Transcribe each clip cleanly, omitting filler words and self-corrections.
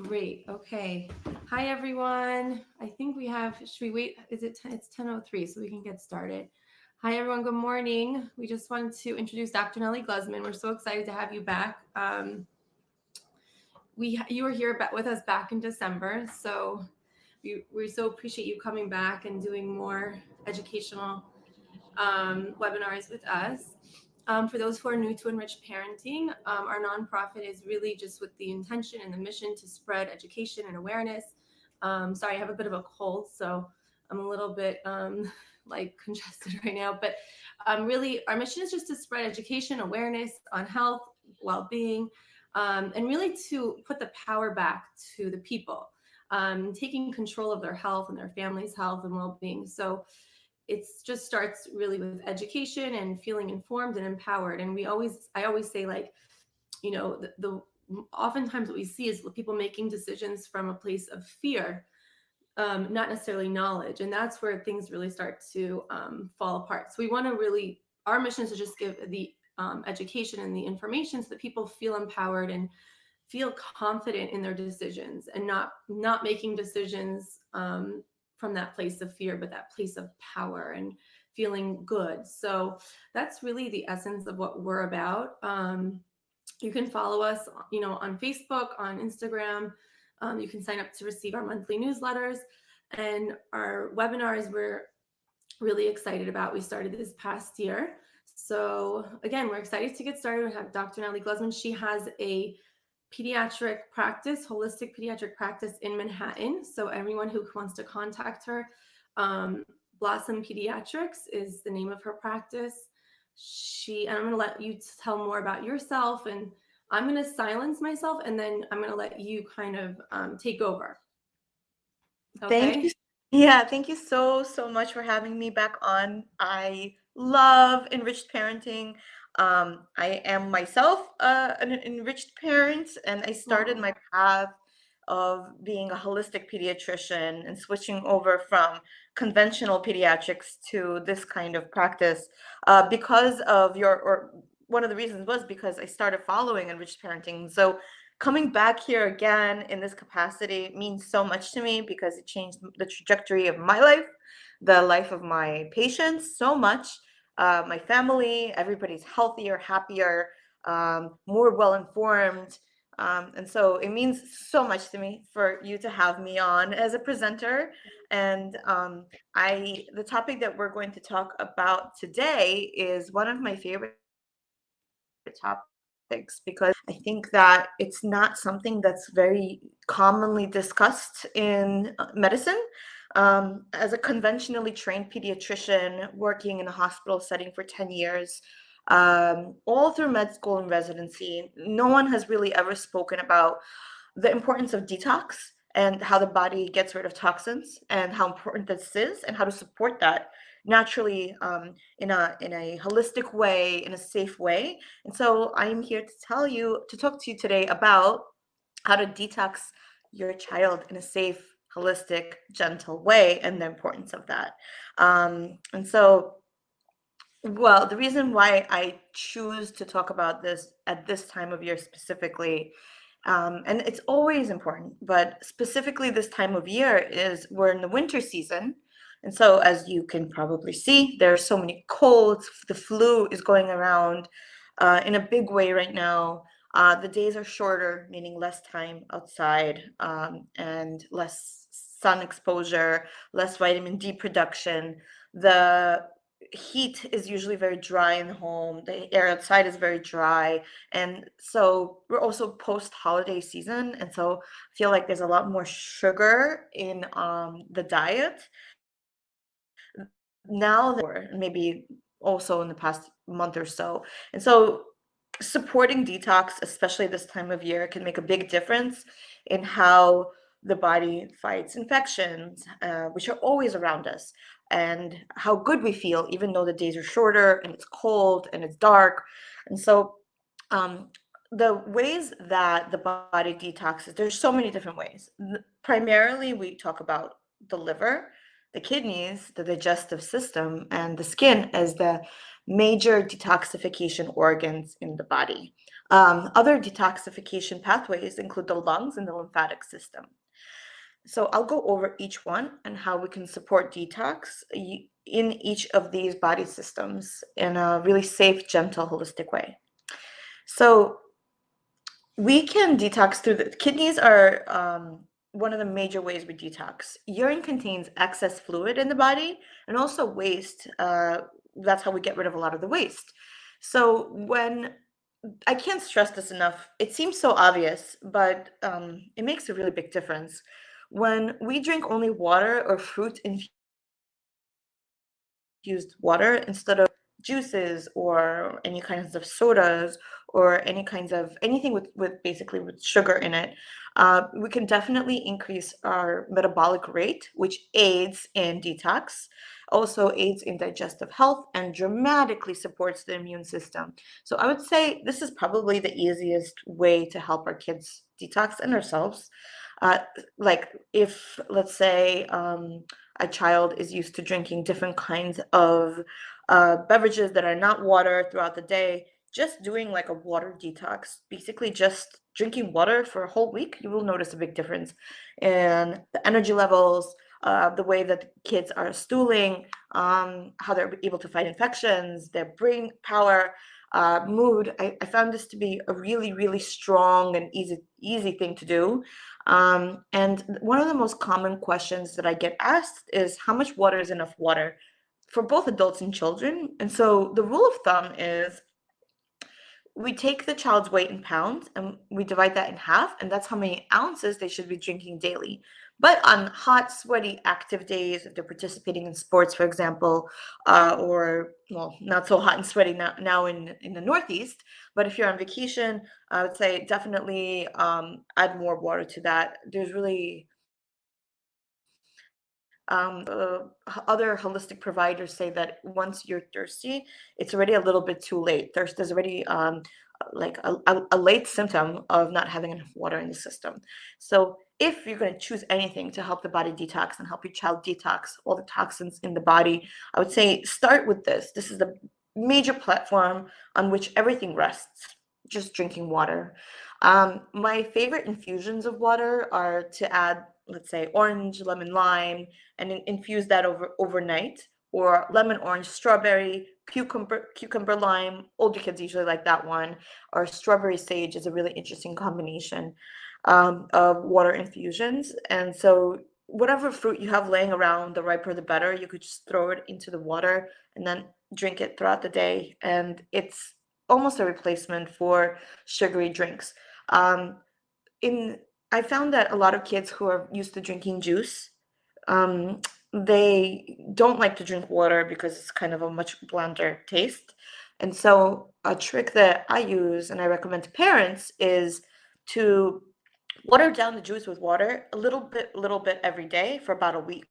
Great. Okay. Hi, everyone. I think we have, should we wait? Is it 10? It's 10:03, so we can get started. Hi, everyone. Good morning. We just wanted to introduce Dr. Nelli Gluzman. We're so excited to have you back. You were here with us back in December, so we so appreciate you coming back and doing more educational webinars with us. For those who are new to Enriched Parenting, our nonprofit is really just with the intention and the mission to spread education and awareness. Sorry, I have a bit of a cold, so I'm a little bit like congested right now. But really, our mission is just to spread education, awareness on health, well-being, and really to put the power back to the people, taking control of their health and their family's health and well-being. So it's just starts really with education and feeling informed and empowered. And I always say, like, the oftentimes what we see is people making decisions from a place of fear, not necessarily knowledge, and that's where things really start to fall apart. So we want to really, our mission is to just give the education and the information so that people feel empowered and feel confident in their decisions, and not making decisions from that place of fear, but that place of power and feeling good. So that's really the essence of what we're about. You can follow us, on Facebook, on Instagram. You can sign up to receive our monthly newsletters, and our webinars we're really excited about. We started this past year. So again, we're excited to get started. We have Dr. Nelli Gluzman. She has a pediatric practice, holistic pediatric practice in Manhattan. So everyone who wants to contact her, Blossom Pediatrics is the name of her practice. And I'm going to let you tell more about yourself, and I'm going to silence myself, and then I'm going to let you kind of take over. Thank you. Okay. Yeah, thank you so much for having me back on. I love enriched parenting. I am myself an enriched parent, and I started my path of being a holistic pediatrician and switching over from conventional pediatrics to this kind of practice because of or one of the reasons was because I started following enriched parenting. So coming back here again in this capacity means so much to me because it changed the trajectory of my life, the life of my patients so much. My family, everybody's healthier, happier, more well informed. And so it means so much to me for you to have me on as a presenter. And the topic that we're going to talk about today is one of my favorite topics because I think that it's not something that's very commonly discussed in medicine. As a conventionally trained pediatrician working in a hospital setting for 10 years, all through med school and residency, no one has really ever spoken about the importance of detox and how the body gets rid of toxins and how important this is and how to support that naturally in a holistic way, in a safe way. And so I'm here to talk to you today about how to detox your child in a safe, holistic, gentle way and the importance of that. And so well, the reason why I choose to talk about this at this time of year specifically, and it's always important, but specifically this time of year is we're in the winter season. And so, as you can probably see, there are so many colds. The flu is going around in a big way right now. The days are shorter, meaning less time outside and less sun exposure, less vitamin D production. The heat is usually very dry in the home. The air outside is very dry. And so we're also post holiday season. And so I feel like there's a lot more sugar in the diet now than maybe also in the past month or so. And so supporting detox, especially this time of year, can make a big difference in how the body fights infections, which are always around us, and how good we feel, even though the days are shorter and it's cold and it's dark. And so, the ways that the body detoxes, there's so many different ways. Primarily, we talk about the liver, the kidneys, the digestive system, and the skin as the major detoxification organs in the body. Other detoxification pathways include the lungs and the lymphatic system. So I'll go over each one and how we can support detox in each of these body systems in a really safe, gentle, holistic way. So we can detox through the kidneys are one of the major ways we detox. Urine contains excess fluid in the body and also waste. That's how we get rid of a lot of the waste. So when I can't stress this enough, it seems so obvious, but it makes a really big difference. When we drink only water or fruit infused water instead of juices or any kinds of sodas or any kinds of anything with basically with sugar in it, we can definitely increase our metabolic rate, which aids in detox, also aids in digestive health, and dramatically supports the immune system. So I would say this is probably the easiest way to help our kids detox and ourselves. Uh, like if, let's say, a child is used to drinking different kinds of beverages that are not water throughout the day, just doing like a water detox, basically just drinking water for a whole week, you will notice a big difference in the energy levels, the way that kids are stooling, how they're able to fight infections, their brain power, mood. I found this to be a really, really strong and easy thing to do. And one of the most common questions that I get asked is how much water is enough water for both adults and children. And so the rule of thumb is we take the child's weight in pounds and we divide that in half, and that's how many ounces they should be drinking daily. But on hot, sweaty, active days, if they're participating in sports, for example, or well, not so hot and sweaty now in the Northeast, but if you're on vacation, I would say definitely add more water to that. There's really other holistic providers say that once you're thirsty, it's already a little bit too late. Thirst is already like a late symptom of not having enough water in the system. So if you're going to choose anything to help the body detox and help your child detox all the toxins in the body, I would say start with this. This is the major platform on which everything rests, just drinking water. My favorite infusions of water are to add, let's say, orange, lemon, lime, and infuse that overnight, or lemon, orange, strawberry, cucumber, lime. Older kids usually like that one, or strawberry sage is a really interesting combination of water infusions. And so whatever fruit you have laying around, the riper the better, you could just throw it into the water and then drink it throughout the day, and it's almost a replacement for sugary drinks. um, in I found that a lot of kids who are used to drinking juice, um, they don't like to drink water because it's kind of a much blonder taste. And so a trick that I use and I recommend to parents is to water down the juice with water a little bit every day for about a week.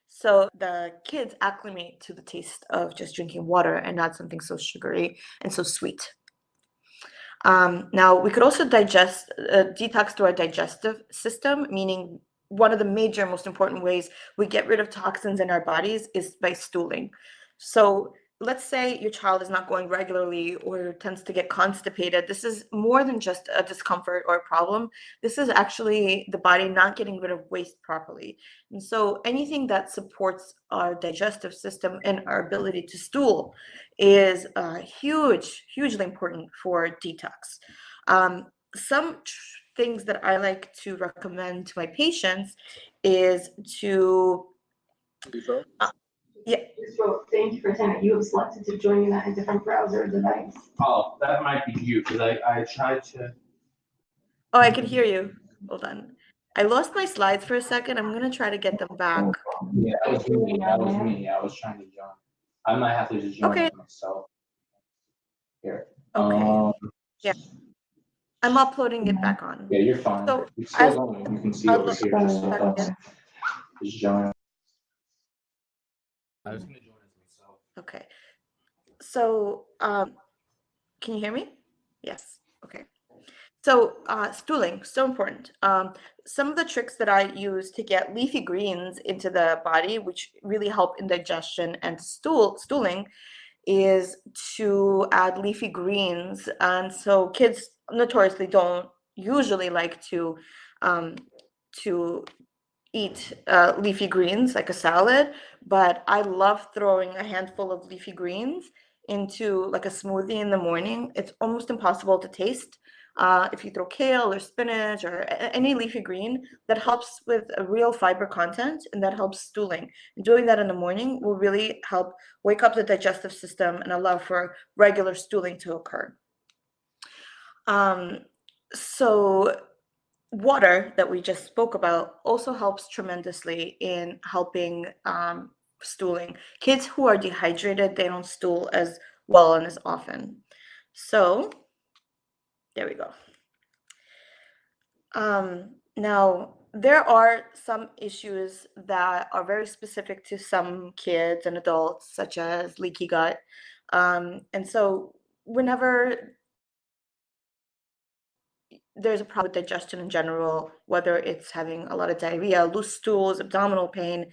So the kids acclimate to the taste of just drinking water and not something so sugary and so sweet. Now, we could also detox through our digestive system, meaning one of the major, most important ways we get rid of toxins in our bodies is by stooling. So let's say your child is not going regularly or tends to get constipated. This is more than just a discomfort or a problem. This is actually the body not getting rid of waste properly. And so anything that supports our digestive system and our ability to stool is hugely important for detox. Some things that I like to recommend to my patients is to, yeah. Thank you for saying that you have selected to join that in a different browser device. Oh, that might be you, because I tried to. Oh, I can hear you. Hold on. I lost my slides for a second. I'm gonna try to get them back. Yeah, that was me. That was me. I was trying to join. I might have to just join Okay. it myself. Here. Okay. Yeah, I'm uploading it back on. Yeah, you're fine. So It's still as going. You can see I'll over look here. Just join. I was gonna join it myself. okay. So can you hear me? Yes. Okay. So stooling, so important. Some of the tricks that I use to get leafy greens into the body, which really help in digestion and stooling, is to add leafy greens. And so kids notoriously don't usually like um, to eat leafy greens like a salad, but I love throwing a handful of leafy greens into like a smoothie in the morning. It's almost impossible to taste. If you throw kale or spinach or any leafy green, that helps with a real fiber content and that helps stooling. Doing that in the morning will really help wake up the digestive system and allow for regular stooling to occur. So water that we just spoke about also helps tremendously in helping stooling. Kids who are dehydrated, they don't stool as well and as often. So there we go. Now, there are some issues that are very specific to some kids and adults, such as leaky gut. And so whenever there's a problem with digestion in general, whether it's having a lot of diarrhea, loose stools, abdominal pain,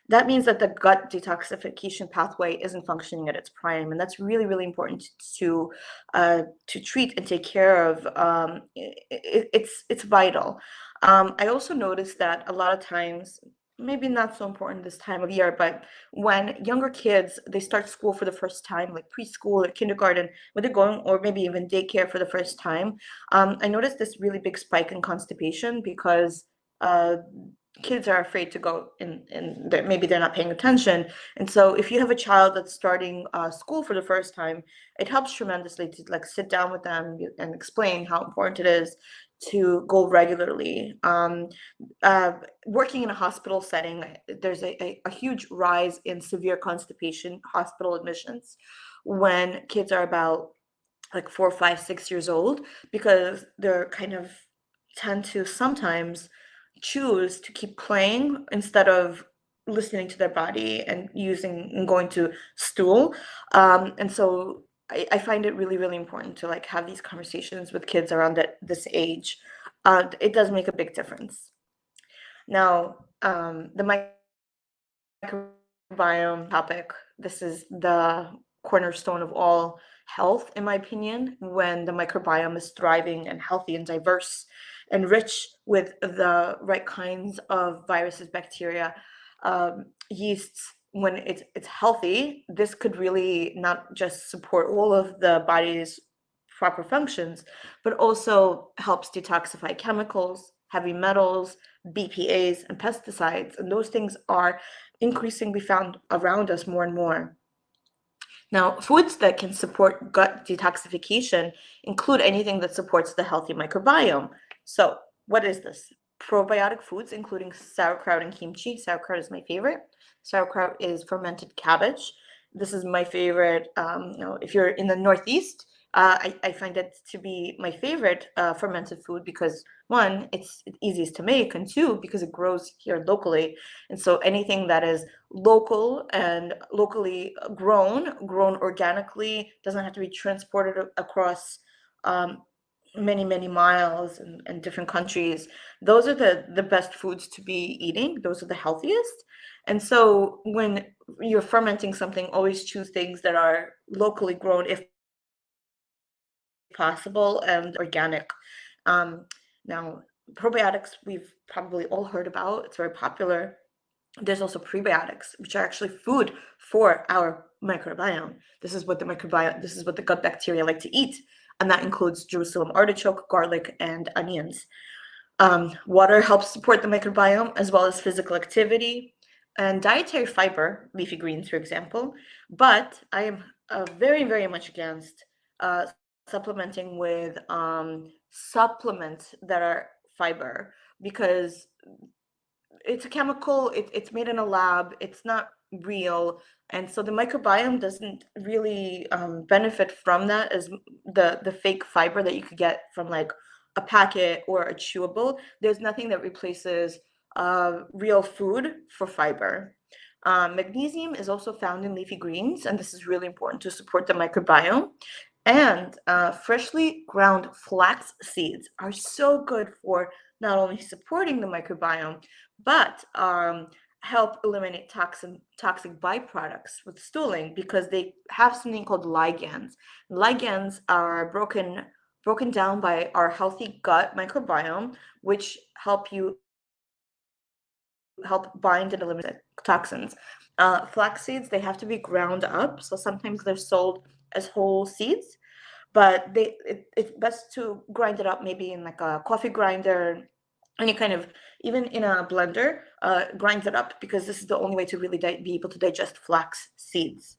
that means that the gut detoxification pathway isn't functioning at its prime, and that's really, really important to treat and take care of. It's vital. I also noticed that a lot of times, maybe not so important this time of year, but when younger kids they start school for the first time, like preschool or kindergarten, when they're going, or maybe even daycare for the first time, I noticed this really big spike in constipation because kids are afraid to go and maybe they're not paying attention. And so if you have a child that's starting school for the first time, it helps tremendously to like sit down with them and explain how important it is to go regularly. Working in a hospital setting, there's a huge rise in severe constipation hospital admissions when kids are about like 4, 5, 6 years old, because they're kind of tend to sometimes choose to keep playing instead of listening to their body and using and going to stool. And so I find it really, really important to like have these conversations with kids around this age. It does make a big difference. Now, the microbiome topic, this is the cornerstone of all health, in my opinion, when the microbiome is thriving and healthy and diverse and rich with the right kinds of viruses, bacteria, yeasts. When it's healthy, this could really not just support all of the body's proper functions, but also helps detoxify chemicals, heavy metals, BPAs, and pesticides. And those things are increasingly found around us more and more. Now, foods that can support gut detoxification include anything that supports the healthy microbiome. So, what is this? Probiotic foods, including sauerkraut and kimchi. Sauerkraut is my favorite. Sauerkraut is fermented cabbage. This is my favorite. If you're in the Northeast, I find it to be my favorite fermented food because one, it's easiest to make, and two, because it grows here locally. And so anything that is local and locally grown organically, doesn't have to be transported across many miles and different countries. Those are the best foods to be eating. Those are the healthiest. And so when you're fermenting something, always choose things that are locally grown if possible and organic. Now, probiotics we've probably all heard about. It's very popular. There's also prebiotics, which are actually food for our microbiome. This is what the gut bacteria like to eat, and that includes Jerusalem artichoke, garlic, and onions. Water helps support the microbiome as well as physical activity and dietary fiber, leafy greens, for example. But I am very, very much against supplementing with supplements that are fiber, because it's a chemical, it's made in a lab, it's not real, and so the microbiome doesn't really benefit from that as the fake fiber that you could get from like a packet or a chewable. There's nothing that replaces real food for fiber. Magnesium is also found in leafy greens, and this is really important to support the microbiome. And freshly ground flax seeds are so good for not only supporting the microbiome, but help eliminate toxic byproducts with stooling because they have something called ligands. Ligands are broken down by our healthy gut microbiome, which help bind and eliminate toxins. Flax seeds, they have to be ground up, so sometimes they're sold as whole seeds, but it's best to grind it up maybe in like a coffee grinder, any kind of, even in a blender, grind it up, because this is the only way to really be able to digest flax seeds.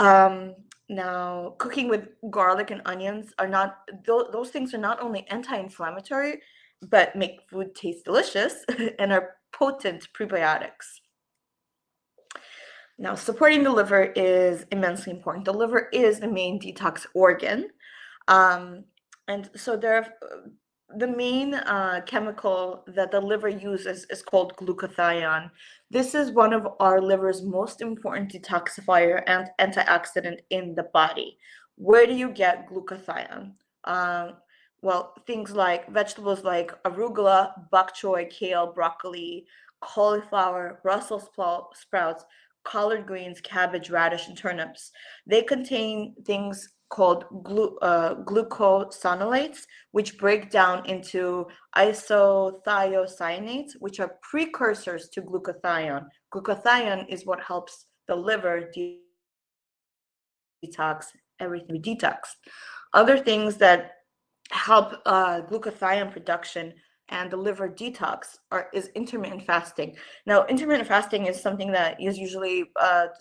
Now, cooking with garlic and onions are not, those things are not only anti-inflammatory, but make food taste delicious and are potent prebiotics. Now, supporting the liver is immensely important. The liver is the main detox organ. And so the main chemical that the liver uses is called glutathione. This is one of our liver's most important detoxifier and antioxidant in the body. Where do you get glutathione? Well, things like vegetables like arugula, bok choy, kale, broccoli, cauliflower, Brussels sprouts, collard greens, cabbage, radish, and turnips. They contain things called glucosinolates, which break down into isothiocyanates, which are precursors to glutathione. Glutathione is what helps the liver detox everything we detox. Other things that help glutathione production and the liver detox is intermittent fasting. Now, intermittent fasting is something that is usually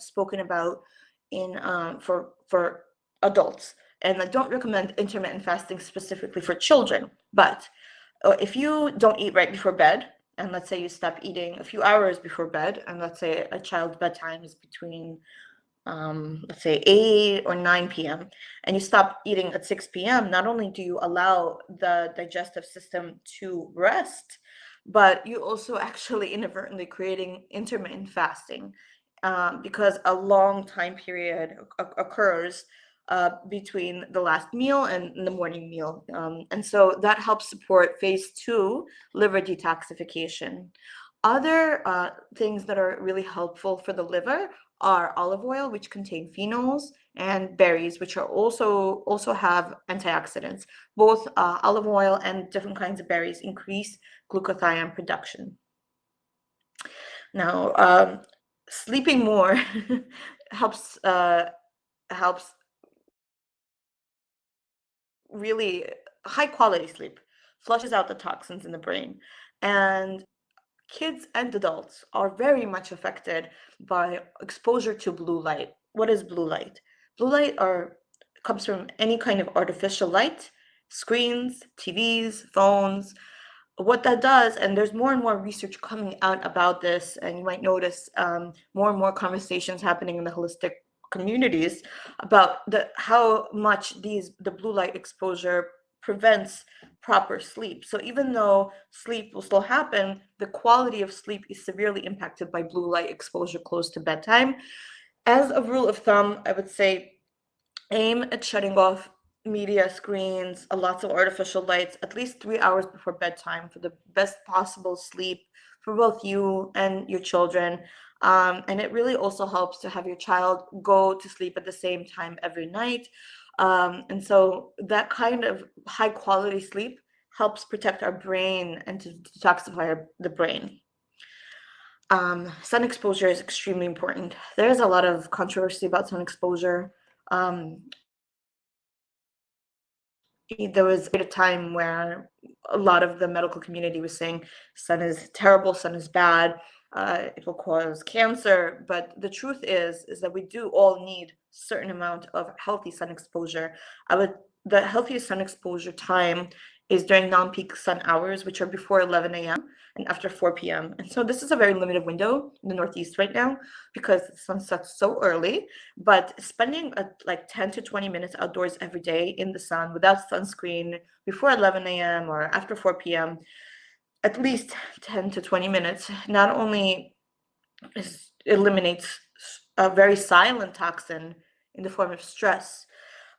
spoken about in for adults, and I don't recommend intermittent fasting specifically for children. But if you don't eat right before bed, and let's say you stop eating a few hours before bed, and let's say a child's bedtime is between let's say 8 or 9 p.m., and you stop eating at 6 p.m., not only do you allow the digestive system to rest, but you also actually inadvertently creating intermittent fasting, because a long time period occurs between the last meal and the morning meal. And so that helps support phase 2 liver detoxification. Other things that are really helpful for the liver are olive oil, which contain phenols, and berries, which are also have antioxidants. Both olive oil and different kinds of berries increase glutathione production. Now, sleeping more helps really. High quality sleep flushes out the toxins in the brain, and kids and adults are very much affected by exposure to blue light. What is blue light? Blue light comes from any kind of artificial light, screens, TVs, phones. What that does, and there's more and more research coming out about this, and you might notice more and more conversations happening in the holistic communities about how much the blue light exposure prevents proper sleep. So even though sleep will still happen, the quality of sleep is severely impacted by blue light exposure close to bedtime. As a rule of thumb, I would say aim at shutting off media screens, lots of artificial lights, at least 3 hours before bedtime for the best possible sleep for both you and your children. And it really also helps to have your child go to sleep at the same time every night. And so that kind of high quality sleep helps protect our brain and to detoxify the brain. Sun exposure is extremely important. There's a lot of controversy about sun exposure. There was a time where a lot of the medical community was saying sun is terrible, sun is bad, it will cause cancer. But the truth is that we do all need certain amount of healthy sun exposure. The healthiest sun exposure time is during non-peak sun hours, which are before 11 a.m. and after 4 p.m. And so this is a very limited window in the Northeast right now because the sun sets so early. But spending like 10 to 20 minutes outdoors every day in the sun without sunscreen before 11 a.m. or after 4 p.m., at least 10 to 20 minutes, not only eliminates a very silent toxin in the form of stress,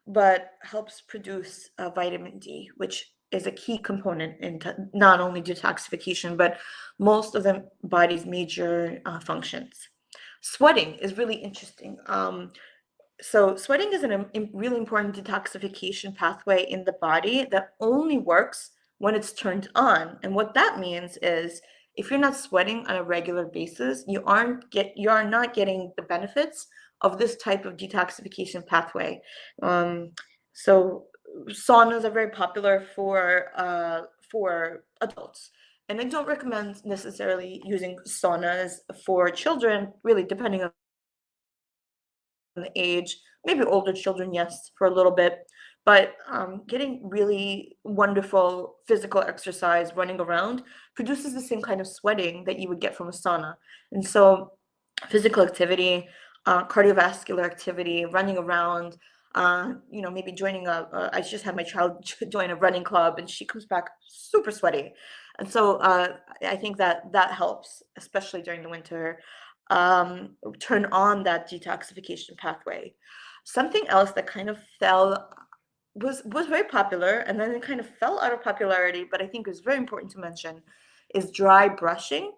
but helps produce vitamin D, which is a key component in not only detoxification, but most of the body's major functions. Sweating is really interesting. So sweating is a really important detoxification pathway in the body that only works when it's turned on. And what that means is if you're not sweating on a regular basis, you are not getting the benefits of this type of detoxification pathway. So saunas are very popular for adults. And I don't recommend necessarily using saunas for children, really depending on the age, maybe older children, yes, for a little bit. But getting really wonderful physical exercise, running around, produces the same kind of sweating that you would get from a sauna. And so physical activity, cardiovascular activity, running around, maybe joining I just had my child join a running club and she comes back super sweaty. And so I think that helps, especially during the winter, turn on that detoxification pathway. Something else that kind of was very popular and then it kind of fell out of popularity, but I think is very important to mention, is dry brushing.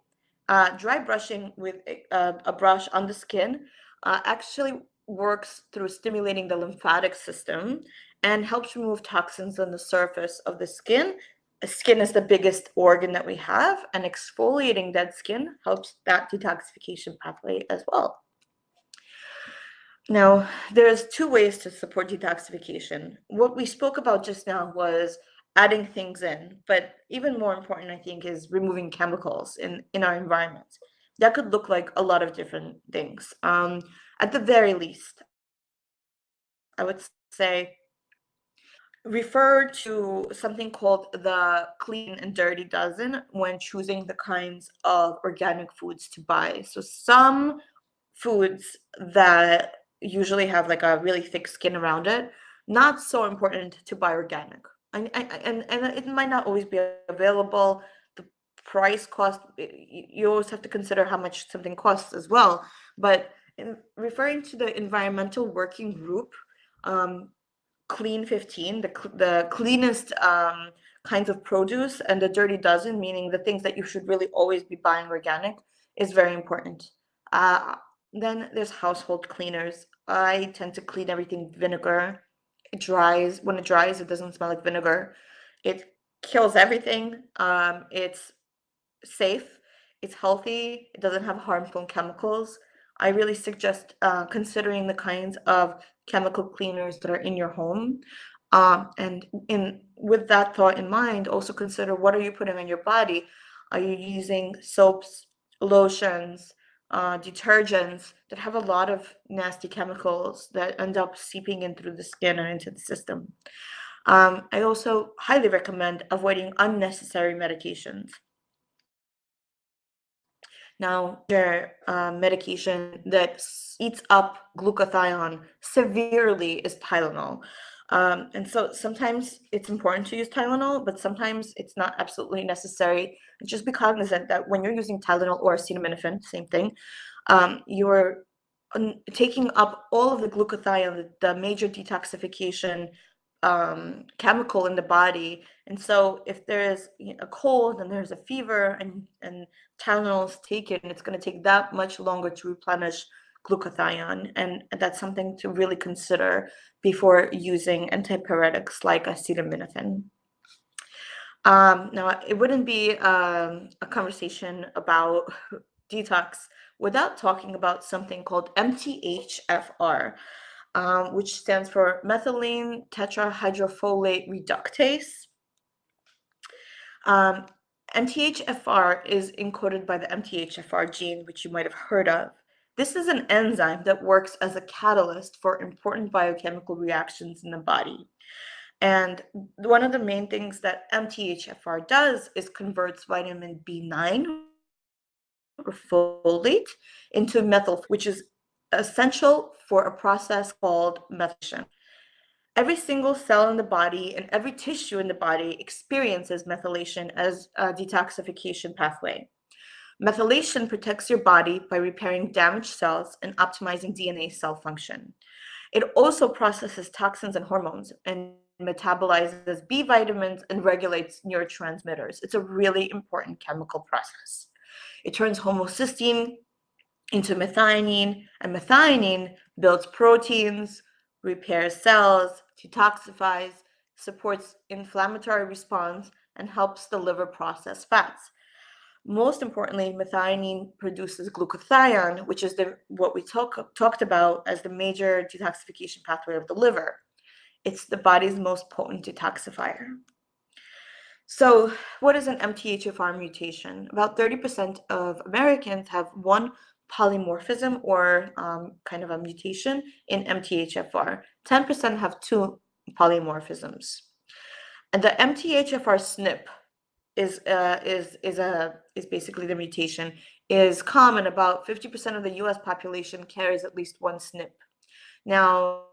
Dry brushing with a brush on the skin actually works through stimulating the lymphatic system and helps remove toxins on the surface of the skin. Skin is the biggest organ that we have, and exfoliating that skin helps that detoxification pathway as well. Now, there's two ways to support detoxification. What we spoke about just now was adding things in, but even more important, I think, is removing chemicals in our environment. That could look like a lot of different things. At the very least, I would say refer to something called the clean and dirty dozen when choosing the kinds of organic foods to buy. So some foods that usually have like a really thick skin around it, not so important to buy organic. And it might not always be available. The price cost, you always have to consider how much something costs as well. But in referring to the environmental working group, Clean 15, the cleanest kinds of produce, and the dirty dozen, meaning the things that you should really always be buying organic, is very important. Then there's household cleaners. I tend to clean everything vinegar. It dries. When it dries, it doesn't smell like vinegar. It kills everything. It's safe. It's healthy. It doesn't have harmful chemicals. I really suggest considering the kinds of chemical cleaners that are in your home. And with that thought in mind, also consider what are you putting on your body? Are you using soaps, lotions, detergents that have a lot of nasty chemicals that end up seeping in through the skin and into the system? I also highly recommend avoiding unnecessary medications. Now, medication that eats up glutathione severely is Tylenol. And so sometimes it's important to use Tylenol, but sometimes it's not absolutely necessary. Just be cognizant that when you're using Tylenol or acetaminophen, same thing, you're taking up all of the glutathione, the major detoxification chemical in the body. And so if there's a cold and there's a fever and Tylenol is taken, it's going to take that much longer to replenish glutathione. And that's something to really consider before using antipyretics like acetaminophen. Now, it wouldn't be a conversation about detox without talking about something called MTHFR, which stands for methylene tetrahydrofolate reductase. MTHFR is encoded by the MTHFR gene, which you might have heard of. This is an enzyme that works as a catalyst for important biochemical reactions in the body. And one of the main things that MTHFR does is converts vitamin B9 or folate into methyl, which is essential for a process called methylation. Every single cell in the body and every tissue in the body experiences methylation as a detoxification pathway. Methylation protects your body by repairing damaged cells and optimizing DNA cell function. It also processes toxins and hormones and metabolizes B vitamins and regulates neurotransmitters. It's a really important chemical process. It turns homocysteine into methionine, and methionine builds proteins, repairs cells, detoxifies, supports inflammatory response, and helps the liver process fats. Most importantly, methionine produces glutathione, which is what we talked about as the major detoxification pathway of the liver. It's the body's most potent detoxifier. So, what is an MTHFR mutation? About 30% of Americans have one polymorphism or kind of a mutation in MTHFR. 10% have two polymorphisms. And the MTHFR SNP is basically the mutation, is common. About 50% of the US population carries at least one SNP. Now,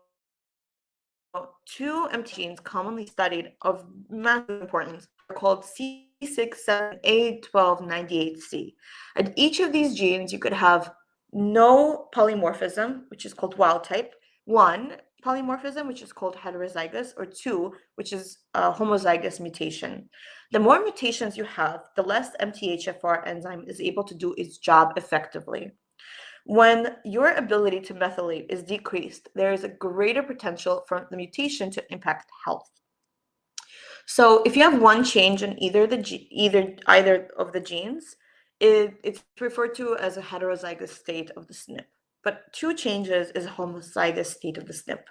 two MT genes commonly studied of massive importance are called C67A1298C. And each of these genes, you could have no polymorphism, which is called wild type, one polymorphism, which is called heterozygous, or two, which is a homozygous mutation. The more mutations you have, the less MTHFR enzyme is able to do its job effectively. When your ability to methylate is decreased, there is a greater potential for the mutation to impact health. So if you have one change in either of the genes, it's referred to as a heterozygous state of the SNP. But two changes is a homozygous state of the SNP.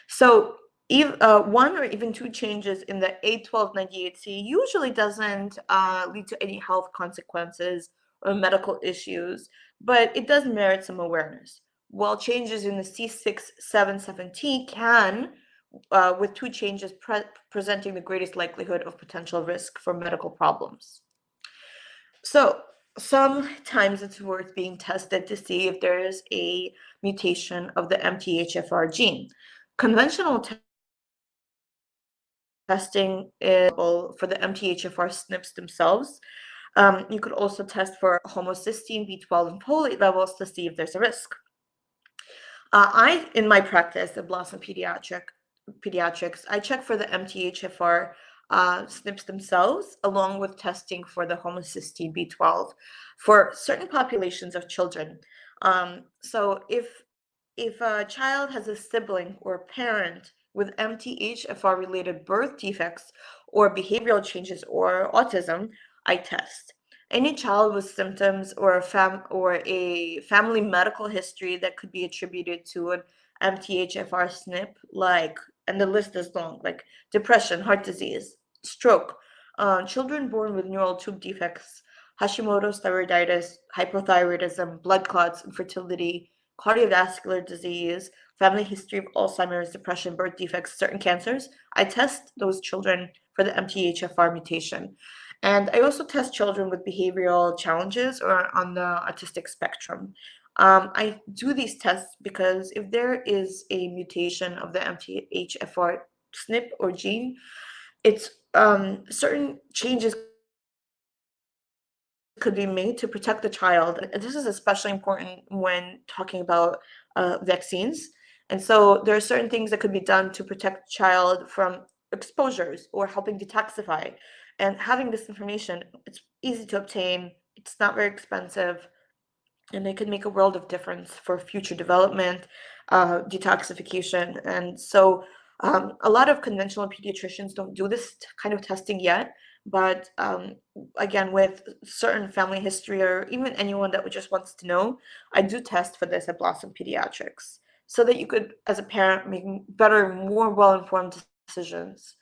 So one or even two changes in the A1298C usually doesn't lead to any health consequences or medical issues, but it does merit some awareness. While changes in the C677T can, with two changes presenting the greatest likelihood of potential risk for medical problems. So sometimes it's worth being tested to see if there is a mutation of the MTHFR gene. Conventional testing is for the MTHFR SNPs themselves. You could also test for homocysteine, B12, and folate levels to see if there's a risk. In my practice at Blossom Pediatrics, I check for the MTHFR SNPs themselves, along with testing for the homocysteine B12 for certain populations of children. So if a child has a sibling or parent with MTHFR related birth defects or behavioral changes or autism, I test. Any child with symptoms or a family medical history that could be attributed to an MTHFR SNP, and the list is long, like depression, heart disease, stroke, children born with neural tube defects, Hashimoto's thyroiditis, hypothyroidism, blood clots, infertility, cardiovascular disease, family history of Alzheimer's, depression, birth defects, certain cancers. I test those children for the MTHFR mutation. And I also test children with behavioral challenges or on the autistic spectrum. I do these tests because if there is a mutation of the MTHFR SNP or gene, it's certain changes could be made to protect the child. And this is especially important when talking about vaccines. And so there are certain things that could be done to protect the child from exposures or helping detoxify. And having this information, it's easy to obtain, it's not very expensive, and it can make a world of difference for future development, detoxification. And so a lot of conventional pediatricians don't do this kind of testing yet. But again, with certain family history or even anyone that just wants to know, I do test for this at Blossom Pediatrics so that you could, as a parent, make better, more well-informed decisions.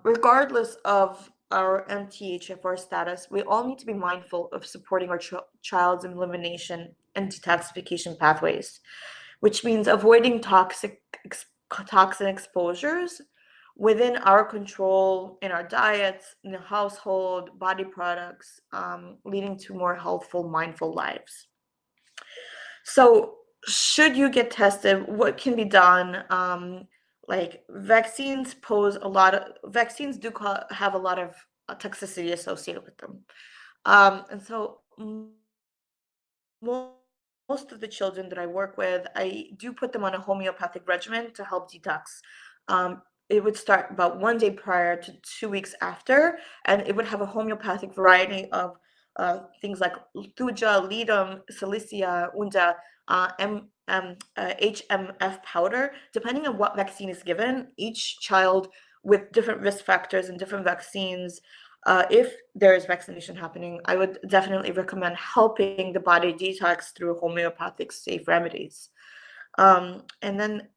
Regardless of our MTHFR status, we all need to be mindful of supporting our child's elimination and detoxification pathways, which means avoiding toxin exposures within our control in our diets, in the household, body products, leading to more healthful, mindful lives. So should you get tested, what can be done? Vaccines do have a lot of toxicity associated with them. And so most of the children that I work with, I do put them on a homeopathic regimen to help detox. it would start about 1 day prior to 2 weeks after, and it would have a homeopathic variety of things like thuja, ledum, silicea, unda, HMF powder. Depending on what vaccine is given, each child with different risk factors and different vaccines, if there is vaccination happening, I would definitely recommend helping the body detox through homeopathic safe remedies. And then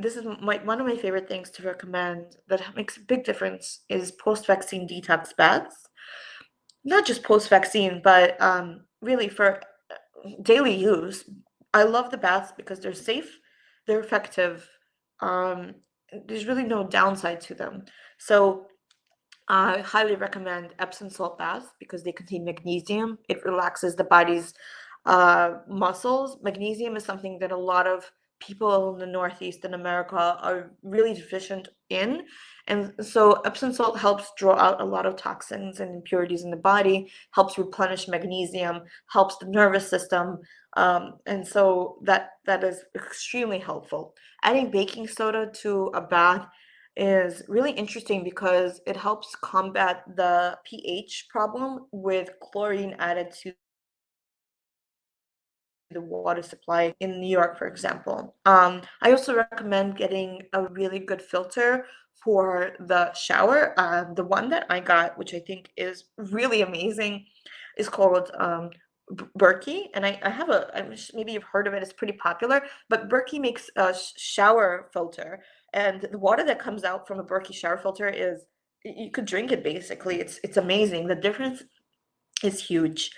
this is one of my favorite things to recommend that makes a big difference is post-vaccine detox baths. Not just post-vaccine, but really for daily use. I love the baths because they're safe, they're effective. Um, there's really no downside to them. So I highly recommend Epsom salt baths because they contain magnesium. It relaxes the body's muscles. Magnesium is something that a lot of people in the Northeast in America are really deficient in. And so Epsom salt helps draw out a lot of toxins and impurities in the body, helps replenish magnesium, helps the nervous system. And so that is extremely helpful. Adding baking soda to a bath is really interesting because it helps combat the pH problem with chlorine added to the water supply in New York, for example. I also recommend getting a really good filter for the shower. The one that I got, which I think is really amazing, is called Berkey, and I have maybe you've heard of it. It's pretty popular, but Berkey makes a shower filter, and the water that comes out from a Berkey shower filter is you could drink it basically. It's amazing. The difference is huge.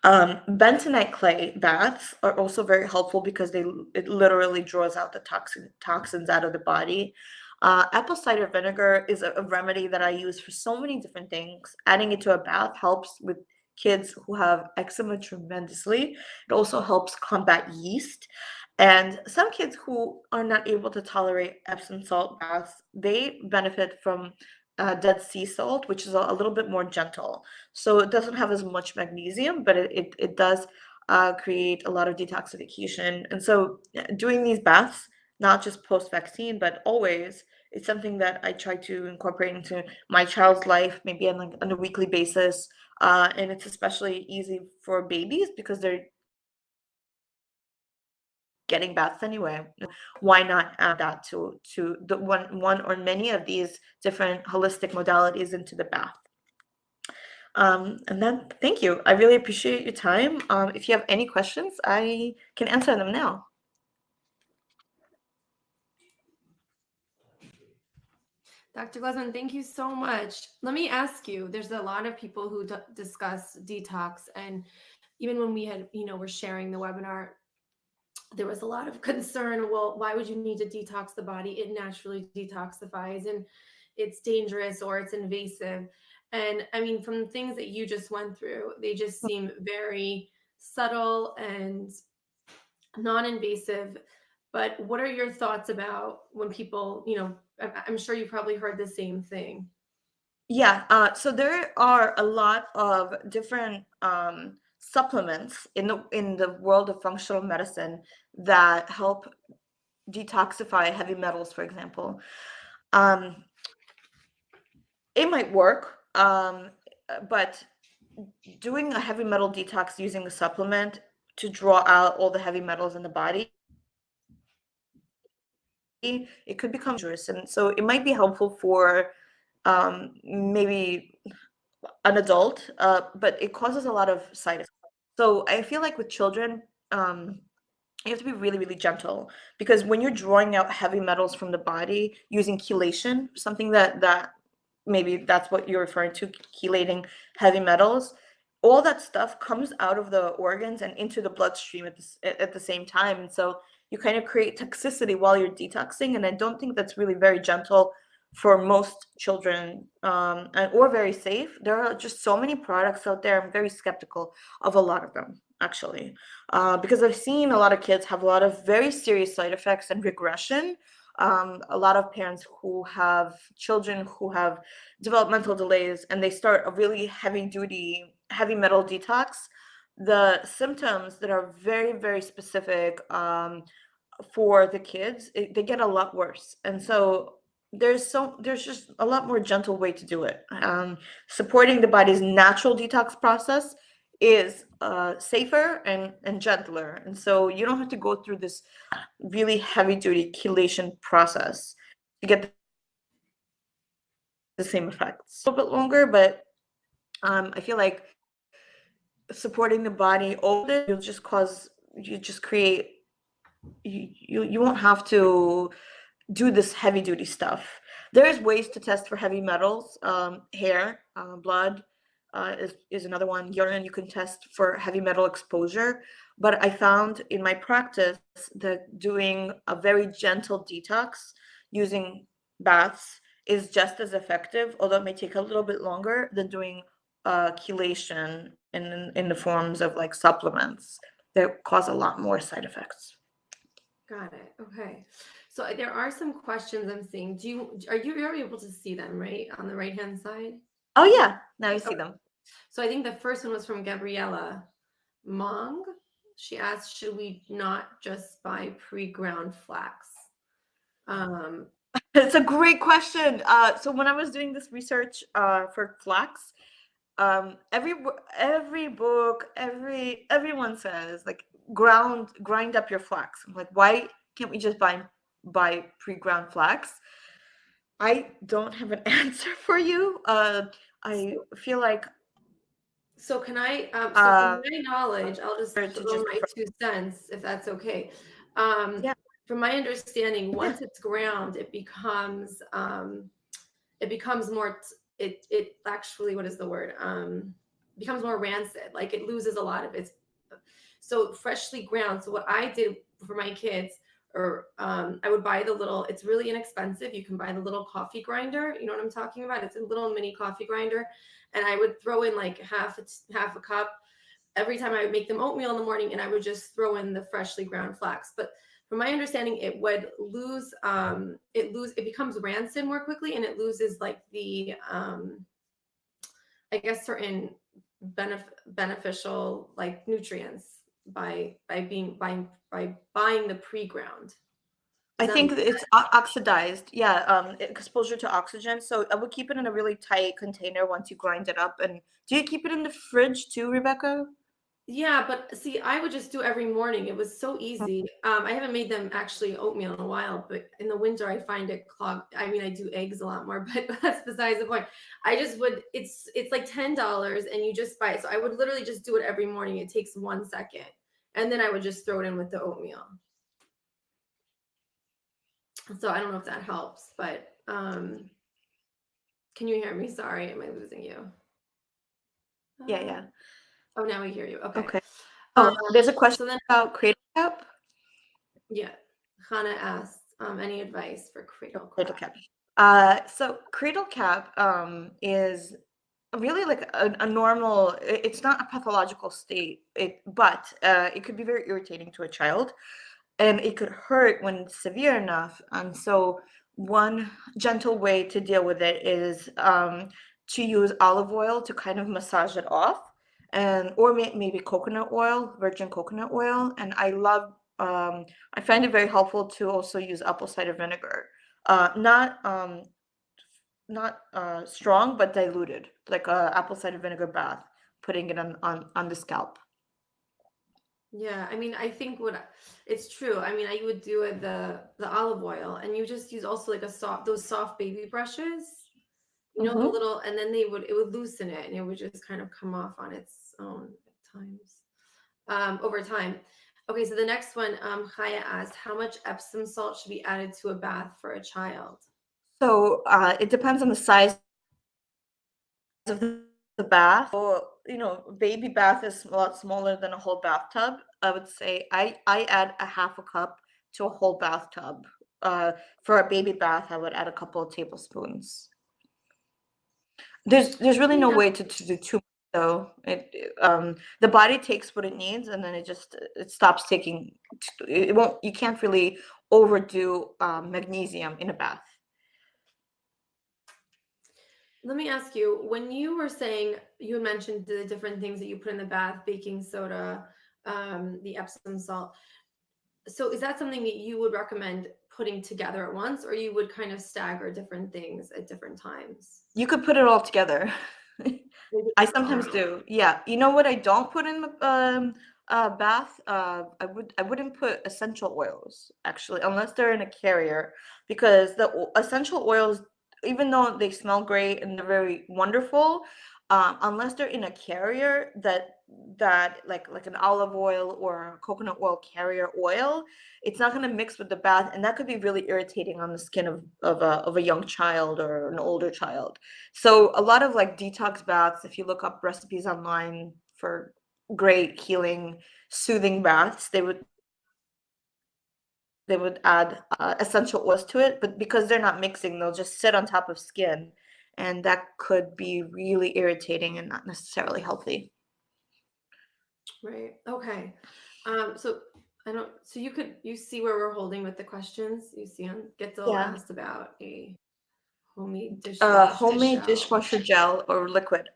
Bentonite clay baths are also very helpful because it literally draws out the toxins out of the body. Apple cider vinegar is a remedy that I use for so many different things. Adding it to a bath helps with kids who have eczema tremendously. It also helps combat yeast. And some kids who are not able to tolerate Epsom salt baths, they benefit from Dead Sea salt, which is a little bit more gentle. So it doesn't have as much magnesium, but it does create a lot of detoxification. And so doing these baths, not just post-vaccine, but always, it's something that I try to incorporate into my child's life, maybe on a weekly basis. And it's especially easy for babies because they're getting baths anyway. Why not add that to the one or many of these different holistic modalities into the bath? And then thank you. I really appreciate your time. If you have any questions, I can answer them now. Dr. Gluzman, thank you so much. Let me ask you, there's a lot of people who discuss detox, and even when we had, were sharing the webinar, there was a lot of concern. Well, why would you need to detox the body? It naturally detoxifies and it's dangerous or it's invasive. And I mean, from the things that you just went through, they just seem very subtle and non-invasive. But what are your thoughts about when people, I'm sure you probably heard the same thing. Yeah, so there are a lot of different supplements in the world of functional medicine that help detoxify heavy metals, for example. It might work, but doing a heavy metal detox using a supplement to draw out all the heavy metals in the body, it could become dangerous. And so it might be helpful for maybe an adult, but it causes a lot of side effects. So I feel like with children, you have to be really, really gentle because when you're drawing out heavy metals from the body using chelation, something that maybe that's what you're referring to, chelating heavy metals, all that stuff comes out of the organs and into the bloodstream at the same time. And so you kind of create toxicity while you're detoxing. And I don't think that's really very gentle for most children, or very safe. There are just so many products out there. I'm very skeptical of a lot of them, actually, because I've seen a lot of kids have a lot of very serious side effects and regression. A lot of parents who have children who have developmental delays and they start a really heavy metal detox, the symptoms that are very, very specific for the kids, they get a lot worse. And so there's just a lot more gentle way to do it. Supporting the body's natural detox process is safer and gentler, and so you don't have to go through this really heavy duty chelation process to get the same effects. A little bit longer, but I feel like supporting the body over you just create you won't have to do this heavy duty stuff. There's ways to test for heavy metals. Hair, blood is another one. Urine, you can test for heavy metal exposure. But I found in my practice that doing a very gentle detox using baths is just as effective, although it may take a little bit longer than doing chelation in the forms of like supplements that cause a lot more side effects. Got it. Okay. So there are some questions I'm seeing. You're able to see them, right? On the right-hand side? Oh yeah, now you see Okay. them. So I think the first one was from Gabriella Mong. She asked, should we not just buy pre-ground flax? It's a great question. So when I was doing this research for flax, every book, everyone says like grind up your flax. I'm like, why can't we just buy pre-ground flax? I don't have an answer for you. I feel like so can I, so from my knowledge, I'll just to throw just my 2 cents if that's okay. yeah. From my understanding, once it's ground, it becomes more, it actually, what is the word? Becomes more rancid. Like it loses a lot of its, so freshly ground. So what I did for my kids, or I would buy the little, it's really inexpensive. You can buy the little coffee grinder. You know what I'm talking about? It's a little mini coffee grinder. And I would throw in like half a cup every time I would make them oatmeal in the morning, and I would just throw in the freshly ground flax. But from my understanding, it would lose, it becomes rancid more quickly, and it loses like the, I guess certain beneficial like nutrients by buying the pre-ground. I think it's oxidized. Yeah, exposure to oxygen. So I would keep it in a really tight container once you grind it up. And do you keep it in the fridge too, Rebecca? Yeah, but see, I would just do every morning. It was so easy. I haven't made them actually oatmeal in a while, but in the winter I find it clogged. I mean, I do eggs a lot more, but that's besides the point. I just would. It's like $10, and you just buy it. So I would literally just do it every morning. It takes 1 second, and then I would just throw it in with the oatmeal. So I don't know if that helps, but can you hear me? Sorry, am I losing you? Yeah. Oh, now we hear you. Okay. Okay. There's a question so then, about Cradle Cap. Yeah, Hannah asked, any advice for Cradle Cap? So Cradle Cap is really like a normal. It's not a pathological state. But it could be very irritating to a child, and it could hurt when it's severe enough. And so one gentle way to deal with it is to use olive oil to kind of massage it off, and or maybe coconut oil, virgin coconut oil. And I find it very helpful to also use apple cider vinegar, not strong but diluted, like a apple cider vinegar bath, putting it on the scalp. Yeah, I mean, I think it's true. I mean, I would do it the olive oil, and you just use also like those soft baby brushes, the little, and then it would loosen it, and it would just kind of come off on its own at times, over time. Okay, so the next one, Chaya asked, how much Epsom salt should be added to a bath for a child? So it depends on the size of the bath. So, baby bath is a lot smaller than a whole bathtub. I would say I add a half a cup to a whole bathtub. For a baby bath, I would add a couple of tablespoons. There's really no way to do too much though. The body takes what it needs, and then it stops taking. It won't. You can't really overdo magnesium in a bath. Let me ask you, when you were saying, you had mentioned the different things that you put in the bath, baking soda, the Epsom salt. So is that something that you would recommend putting together at once, or you would kind of stagger different things at different times? You could put it all together. I sometimes Oh, do. Yeah. You know what I don't put in the bath? I wouldn't put essential oils actually, unless they're in a carrier, because the essential oils, even though they smell great and they're very wonderful, unless they're in a carrier that like an olive oil or coconut oil carrier oil, it's not going to mix with the bath, and that could be really irritating on the skin of a young child or an older child. So a lot of like detox baths, if you look up recipes online for great healing, soothing baths, they would add essential oils to it, but because they're not mixing, they'll just sit on top of skin, and that could be really irritating and not necessarily healthy. right. Okay. So I don't. So you see where we're holding with the questions. You see, Gitzel Yeah. asked about a homemade dishwasher Homemade gel. dishwasher gel or liquid.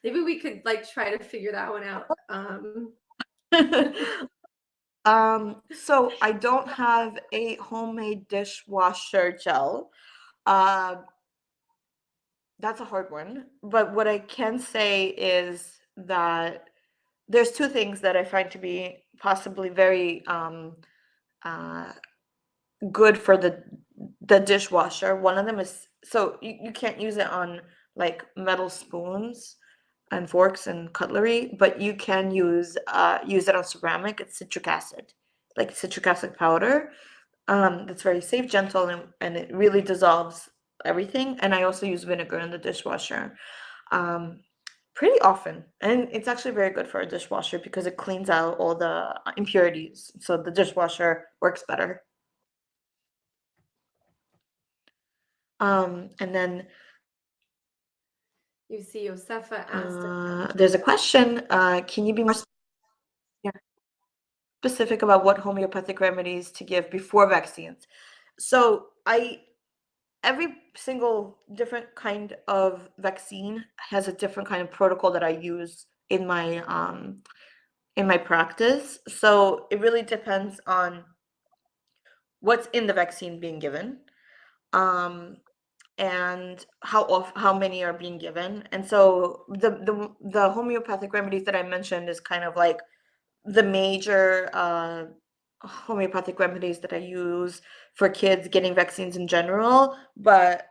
Maybe we could like try to figure that one out. So I don't have a homemade dishwasher gel. Uh, that's a hard one. But what I can say is that there's two things that I find to be possibly very uh, good for the dishwasher. One of them is, so you can't use it on like metal spoons and forks and cutlery, but you can use it on ceramic. It's citric acid, like citric acid powder. That's very safe, gentle, and it really dissolves everything. And I also use vinegar in the dishwasher um, pretty often, and it's actually very good for a dishwasher because it cleans out all the impurities. So the dishwasher works better. And then You see, Josefa asked. there's a question. Can you be more yeah, specific about what homeopathic remedies to give before vaccines? So every single different kind of vaccine has a different kind of protocol that I use in my practice. So it really depends on what's in the vaccine being given. Um, and how many are being given. And so the homeopathic remedies that I mentioned is kind of like the major homeopathic remedies that I use for kids getting vaccines in general, but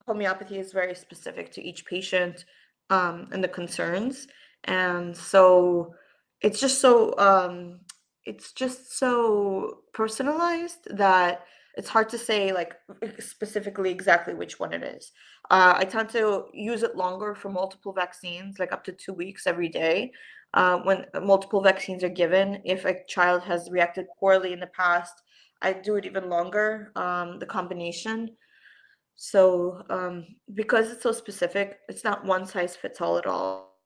homeopathy is very specific to each patient and the concerns. And so it's just so it's just so personalized that it's hard to say like specifically exactly which one it is. I tend to use it longer for multiple vaccines, like up to 2 weeks every day. When multiple vaccines are given, if a child has reacted poorly in the past, I do it even longer, the combination. So, because it's so specific, it's not one size fits all at all,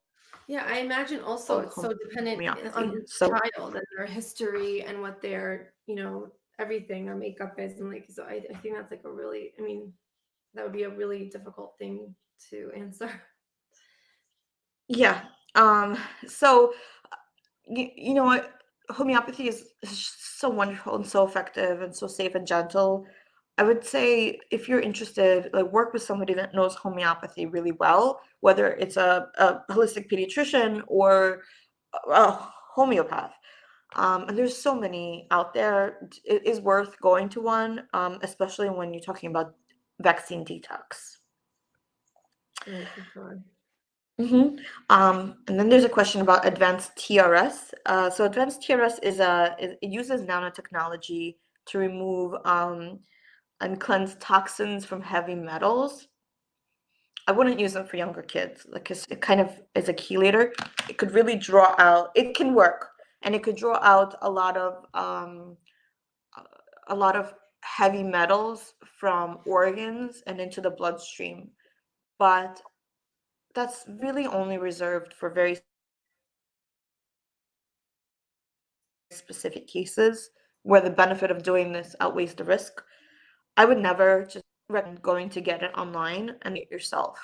Yeah, I imagine also it's so dependent homeopathy. on each So, child and their history and what their, everything, their makeup is. And like, so I think that's like a really, I mean, that would be a really difficult thing to answer. yeah. So you know what? Homeopathy is so wonderful and so effective and so safe and gentle. I would say if you're interested, like work with somebody that knows homeopathy really well, whether it's a holistic pediatrician or a homeopath. And there's so many out there. It is worth going to one, especially when you're talking about vaccine detox. Right, for sure. And then there's a question about advanced TRS. So advanced TRS it uses nanotechnology to remove and cleanse toxins from heavy metals. I wouldn't use them for younger kids, like it kind of is a chelator. It could really draw out. It can work, and it could draw out a lot of heavy metals from organs and into the bloodstream. But that's really only reserved for very specific cases where the benefit of doing this outweighs the risk. I would never just recommend going to get it online and it yourself.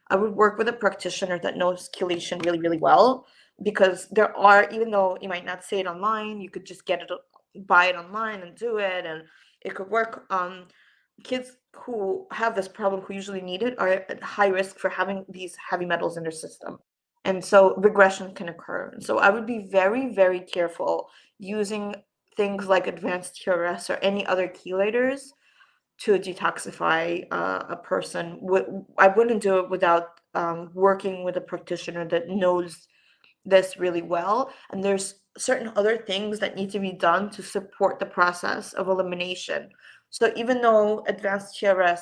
I would work with a practitioner that knows chelation really, really well, because there are, even though you might not see it online, you could just get it buy it online and do it, and it could work. Kids who have this problem, who usually need it, are at high risk for having these heavy metals in their system. And so regression can occur. And so I would be very, very careful using things like advanced TRS or any other chelators to detoxify a person. I wouldn't do it without working with a practitioner that knows this really well. And there's certain other things that need to be done to support the process of elimination. So even though advanced TRS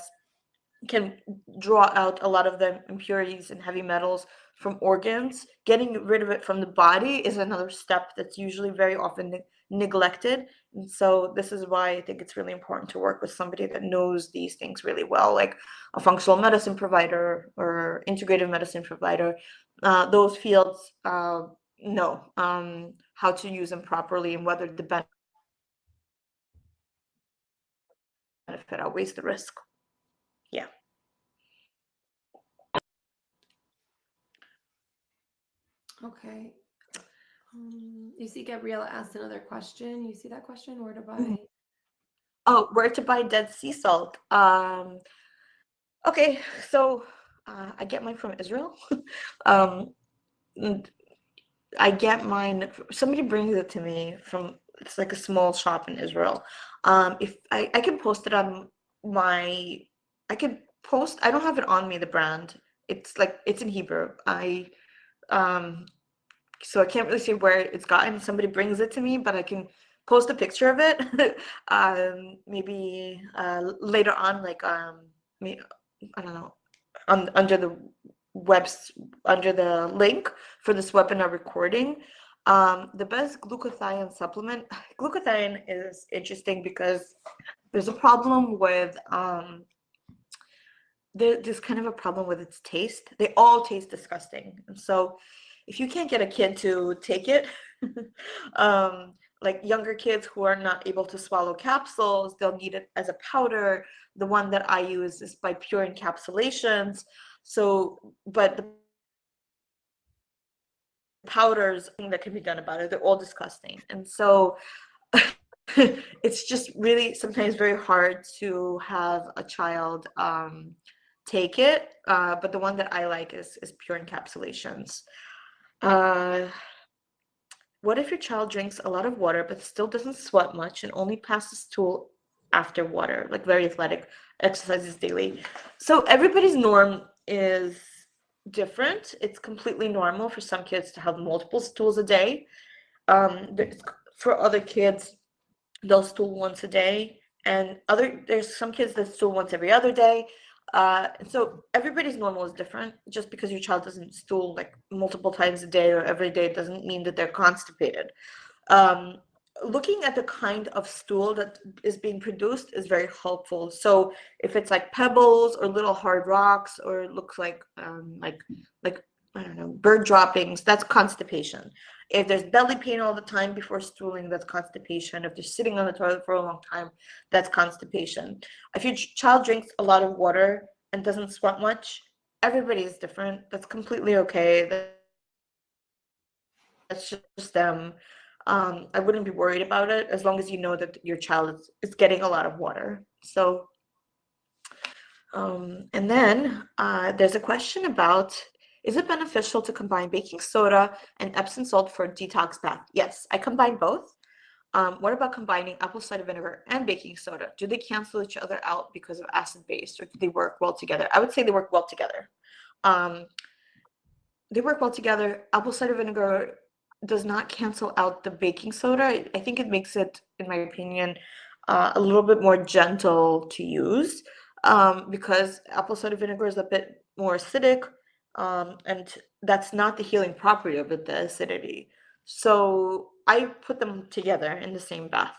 can draw out a lot of the impurities and heavy metals from organs, getting rid of it from the body is another step that's usually very often neglected. And so this is why I think it's really important to work with somebody that knows these things really well, like a functional medicine provider or integrative medicine provider. Those fields know how to use them properly and whether the benefit outweighs the risk. Yeah. Okay. You see Gabriella asked another question. You see that question? Where to buy? Oh, where to buy Dead Sea salt? Okay, so I get mine from Israel. I get mine. Somebody brings it to me from. It's like a small shop in Israel. If I can post it on my, I could post. I don't have it on me. The brand. It's in Hebrew. So I can't really see where it's gotten. Somebody brings it to me, but I can post a picture of it. Maybe later on, like I don't know, under the link for this webinar recording. The best glutathione supplement. Glutathione is interesting because there's a problem with there's kind of a problem with its taste. They all taste disgusting, and so if you can't get a kid to take it, like younger kids who are not able to swallow capsules, they'll need it as a powder. The one that I use is by Pure Encapsulations. So, but the powders, thing that can be done about it, they're all disgusting. And so it's just really sometimes very hard to have a child take it. But the one that I like is Pure Encapsulations. What if your child drinks a lot of water but still doesn't sweat much and only passes stool after water, like very athletic, exercises daily? So everybody's norm is different. It's completely normal for some kids to have multiple stools a day. For other kids, they'll stool once a day, and there's some kids that stool once every other day. So everybody's normal is different. Just because your child doesn't stool like multiple times a day or every day doesn't mean that they're constipated. Looking at the kind of stool that is being produced is very helpful. So if it's like pebbles or little hard rocks, or it looks like I don't know, bird droppings, that's constipation. If there's belly pain all the time before stooling, that's constipation. If they're sitting on the toilet for a long time, that's constipation. If your child drinks a lot of water and doesn't sweat much, everybody is different. That's completely okay. That's just them. I wouldn't be worried about it as long as you know that your child is getting a lot of water. So, and then there's a question about, is it beneficial to combine baking soda and Epsom salt for a detox bath? Yes, I combine both. What about combining apple cider vinegar and baking soda? Do they cancel each other out because of acid base, or do they work well together? I would say they work well together. They work well together. Apple cider vinegar does not cancel out the baking soda. I think it makes it, in my opinion, a little bit more gentle to use, because apple cider vinegar is a bit more acidic, and that's not the healing property of it, the acidity. So I put them together in the same bath.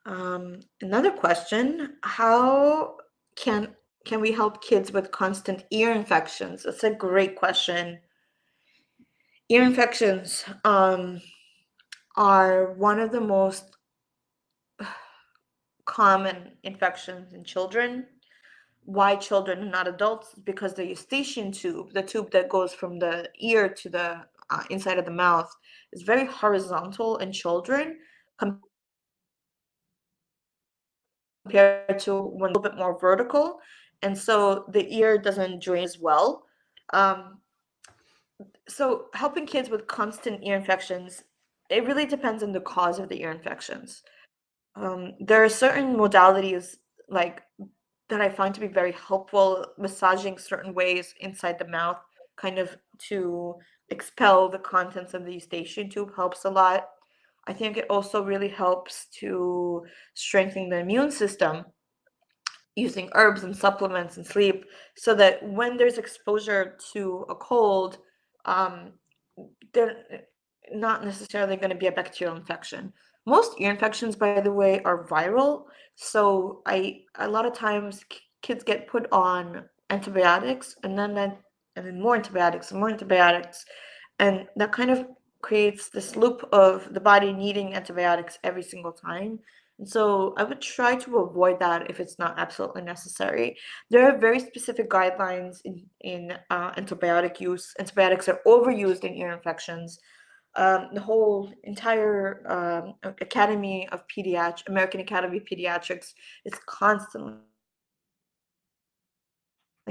Another question: how can we help kids with constant ear infections? That's a great question. Ear infections are one of the most common infections in children. Why children and not adults? Because the eustachian tube, the tube that goes from the ear to the inside of the mouth is very horizontal in children compared to when a little bit more vertical, and so the ear doesn't drain as well. Um, so helping kids with constant ear infections, it really depends on the cause of the ear infections. There are certain modalities like that I find to be very helpful, massaging certain ways inside the mouth, kind of to expel the contents of the eustachian tube helps a lot. I think it also really helps to strengthen the immune system using herbs and supplements and sleep so that when there's exposure to a cold, um, they're not necessarily going to be a bacterial infection. Most ear infections, by the way, are viral. So a lot of times kids get put on antibiotics and then more antibiotics and more antibiotics, and that kind of creates this loop of the body needing antibiotics every single time. And so I would try to avoid that if it's not absolutely necessary. There are very specific guidelines in antibiotic use. Antibiotics are overused in ear infections. The whole entire American Academy of Pediatrics is constantly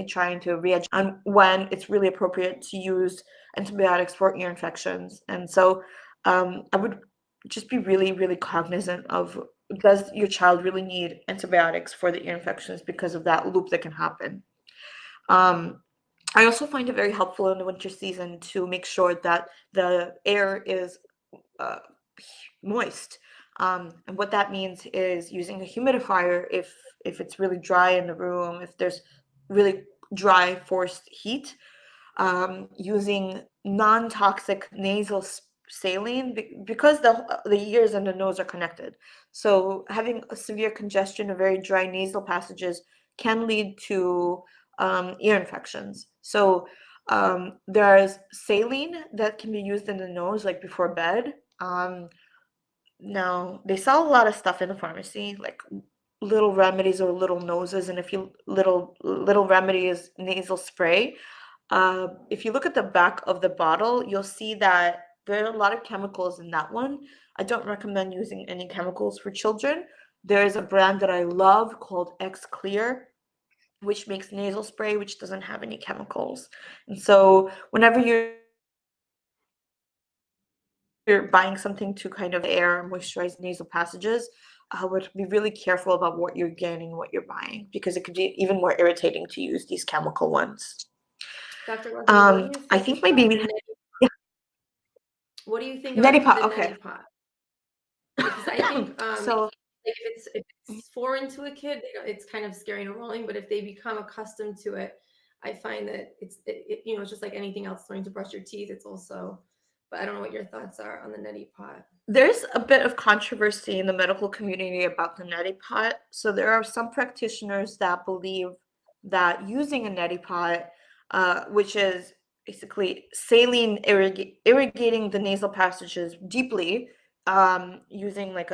trying to readjust on when it's really appropriate to use antibiotics for ear infections. And so I would just be really, really cognizant of, does your child really need antibiotics for the ear infections because of that loop that can happen. I also find it very helpful in the winter season to make sure that the air is uh, moist. And what that means is using a humidifier if it's really dry in the room, if there's really dry forced heat, using non-toxic nasal saline because the ears and the nose are connected. So having a severe congestion or very dry nasal passages can lead to ear infections. So there's saline that can be used in the nose, like before bed. Now they sell a lot of stuff in the pharmacy, like little remedies or little noses, and if you little remedy is nasal spray. If you look at the back of the bottle, you'll see that there are a lot of chemicals in that one. I don't recommend using any chemicals for children. There is a brand that I love called X Clear, which makes nasal spray, which doesn't have any chemicals. And so whenever you're buying something to kind of air and moisturize nasal passages, I would be really careful about what you're getting, what you're buying, because it could be even more irritating to use these chemical ones. Dr. Gluzman, what do you I think think my baby about yeah, what do you think neti about pot. the Okay. neti pot? Because I think So like if it's foreign to a kid, it's kind of scary and rolling. But if they become accustomed to it, I find that it's just like anything else, learning to brush your teeth. It's also, but I don't know what your thoughts are on the neti pot. there's a bit of controversy in the medical community about the neti pot. So there are some practitioners that believe that using a neti pot, which is basically saline irrigating the nasal passages deeply, using like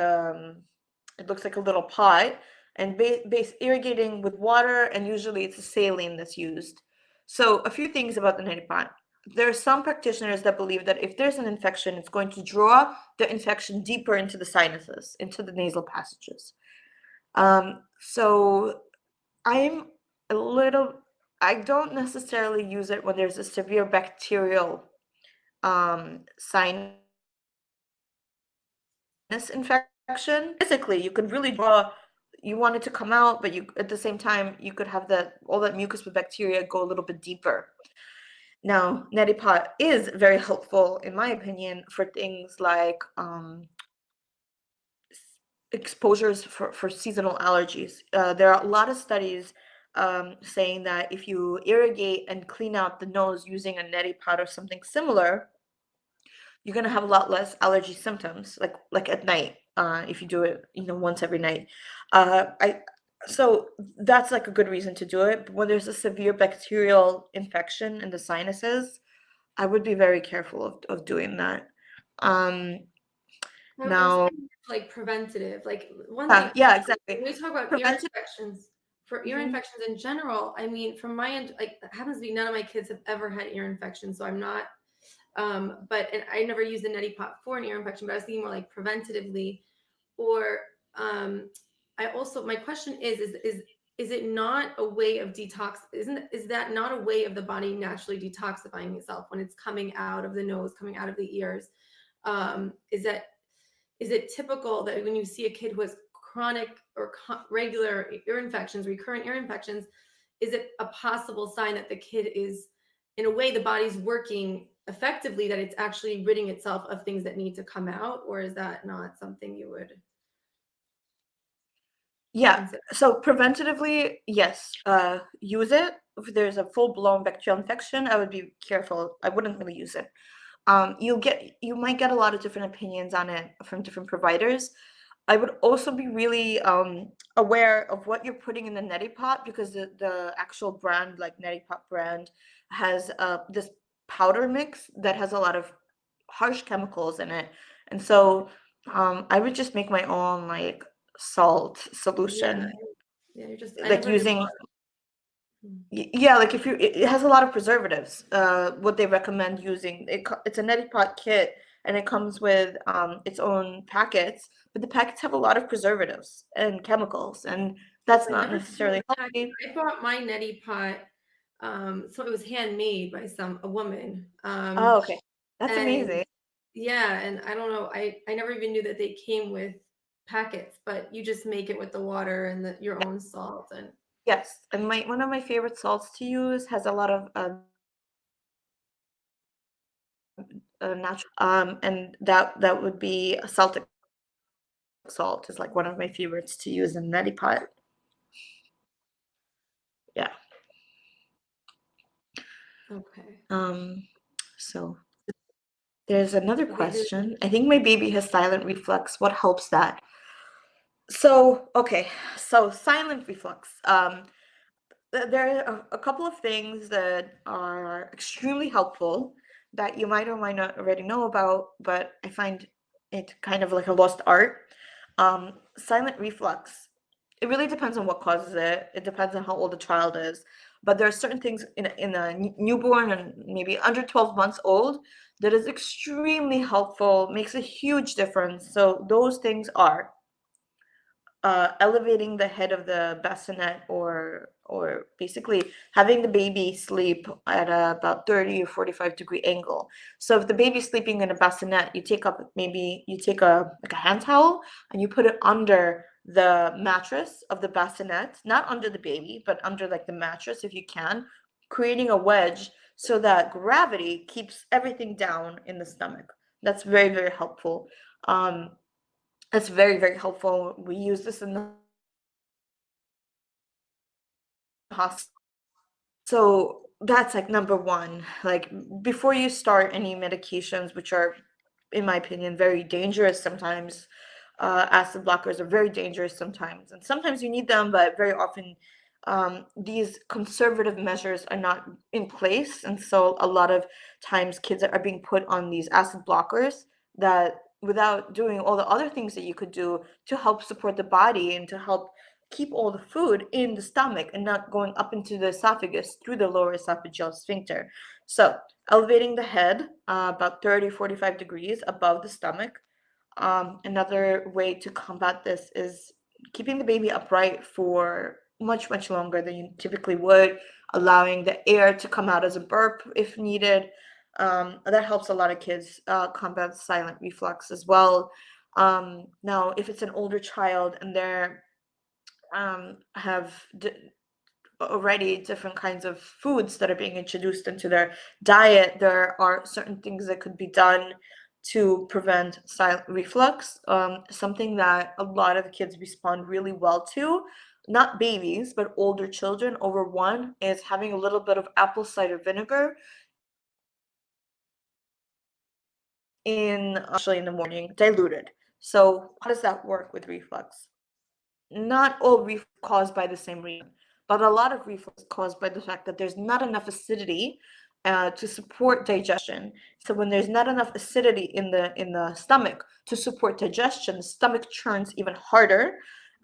it looks like a little pot, and base irrigating with water, and usually it's a saline that's used. So a few things about the neti pot. There are some practitioners that believe that if there's an infection, it's going to draw the infection deeper into the sinuses, into the nasal passages. So I'm a little, I don't necessarily use it when there's a severe bacterial sinus infection. Physically, you could really draw, you want it to come out, but you at the same time, you could have all that mucus with bacteria go a little bit deeper. Now, neti pot is very helpful, in my opinion, for things like exposures for seasonal allergies. There are a lot of studies saying that if you irrigate and clean out the nose using a neti pot or something similar, you're gonna have a lot less allergy symptoms, like at night, if you do it, once every night. I So that's like a good reason to do it. But when there's a severe bacterial infection in the sinuses, I would be very careful of doing that. Um, Now, Like preventative, like one thing. yeah, exactly. When we talk about ear infections, for ear infections in general, I mean, from my end, like it happens to be none of my kids have ever had ear infections, so I'm not And I never used the neti pot for an ear infection, but I was thinking more like preventatively. Or I also, my question is it not a way of detox? Is that not a way of the body naturally detoxifying itself when it's coming out of the nose, coming out of the ears? Is that, is it typical that when you see a kid who has chronic or regular ear infections, recurrent ear infections, is it a possible sign that the kid is, in a way, the body's working effectively, that it's actually ridding itself of things that need to come out? Or is that not something you would Yeah. consider? So preventatively, yes, use it. If there's a full-blown bacterial infection, I would be careful. I wouldn't really use it. You might get a lot of different opinions on it from different providers. I would also be really aware of what you're putting in the neti pot, because the actual brand, like neti pot brand, has this powder mix that has a lot of harsh chemicals in it. And so I would just make my own like salt Yeah, solution, yeah. You're just, I like never did. using yeah, like if it has a lot of preservatives. What they recommend using, it's a neti pot kit, and it comes with its own packets, but the packets have a lot of preservatives and chemicals, and that's I not never saw necessarily the package. healthy. I bought my neti pot. So it was handmade by a woman. Oh, okay, that's And amazing. yeah, and I don't know. I never even knew that they came with packets, but you just make it with the water and your own salt. And Yes, and my one of my favorite salts to use has a lot of natural and that would be a Celtic salt is like one of my favorites to use in neti pot. Yeah. okay, So there's another okay. question. I think my baby has silent reflux. What helps that? So, okay, so silent reflux. There are a couple of things that are extremely helpful that you might or might not already know about, but I find it kind of like a lost art. Silent reflux. It really depends on what causes it. It depends on how old the child is. But there are certain things in a newborn and maybe under 12 months old that is extremely helpful, makes a huge difference. So those things are elevating the head of the bassinet, or basically having the baby sleep at about 30 or 45-degree angle. So if the baby's sleeping in a bassinet, you take a like a hand towel and you put it under the mattress of the bassinet, not under the baby, but under like the mattress if you can, creating a wedge so that gravity keeps everything down in the stomach. That's very, very helpful. That's very, very helpful. We use this in the hospital. So that's like number one. Like before you start any medications, which are, in my opinion, very dangerous sometimes. Acid blockers are very dangerous sometimes, and sometimes you need them, but very often these conservative measures are not in place, and so a lot of times kids are being put on these acid blockers that, without doing all the other things that you could do to help support the body and to help keep all the food in the stomach and not going up into the esophagus through the lower esophageal sphincter. So elevating the head about 30-45 degrees above the stomach. Another way to combat this is keeping the baby upright for much, much longer than you typically would, allowing the air to come out as a burp if needed. That helps a lot of kids combat silent reflux as well. Now, if it's an older child and they're have already different kinds of foods that are being introduced into their diet, there are certain things that could be done to prevent silent reflux. Something that a lot of kids respond really well to, not babies, but older children over one, is having a little bit of apple cider vinegar in, actually in the morning, diluted. So how does that work with reflux? Not all reflux caused by the same reason, but a lot of reflux is caused by the fact that there's not enough acidity to support digestion. So when there's not enough acidity in the stomach to support digestion, the stomach churns even harder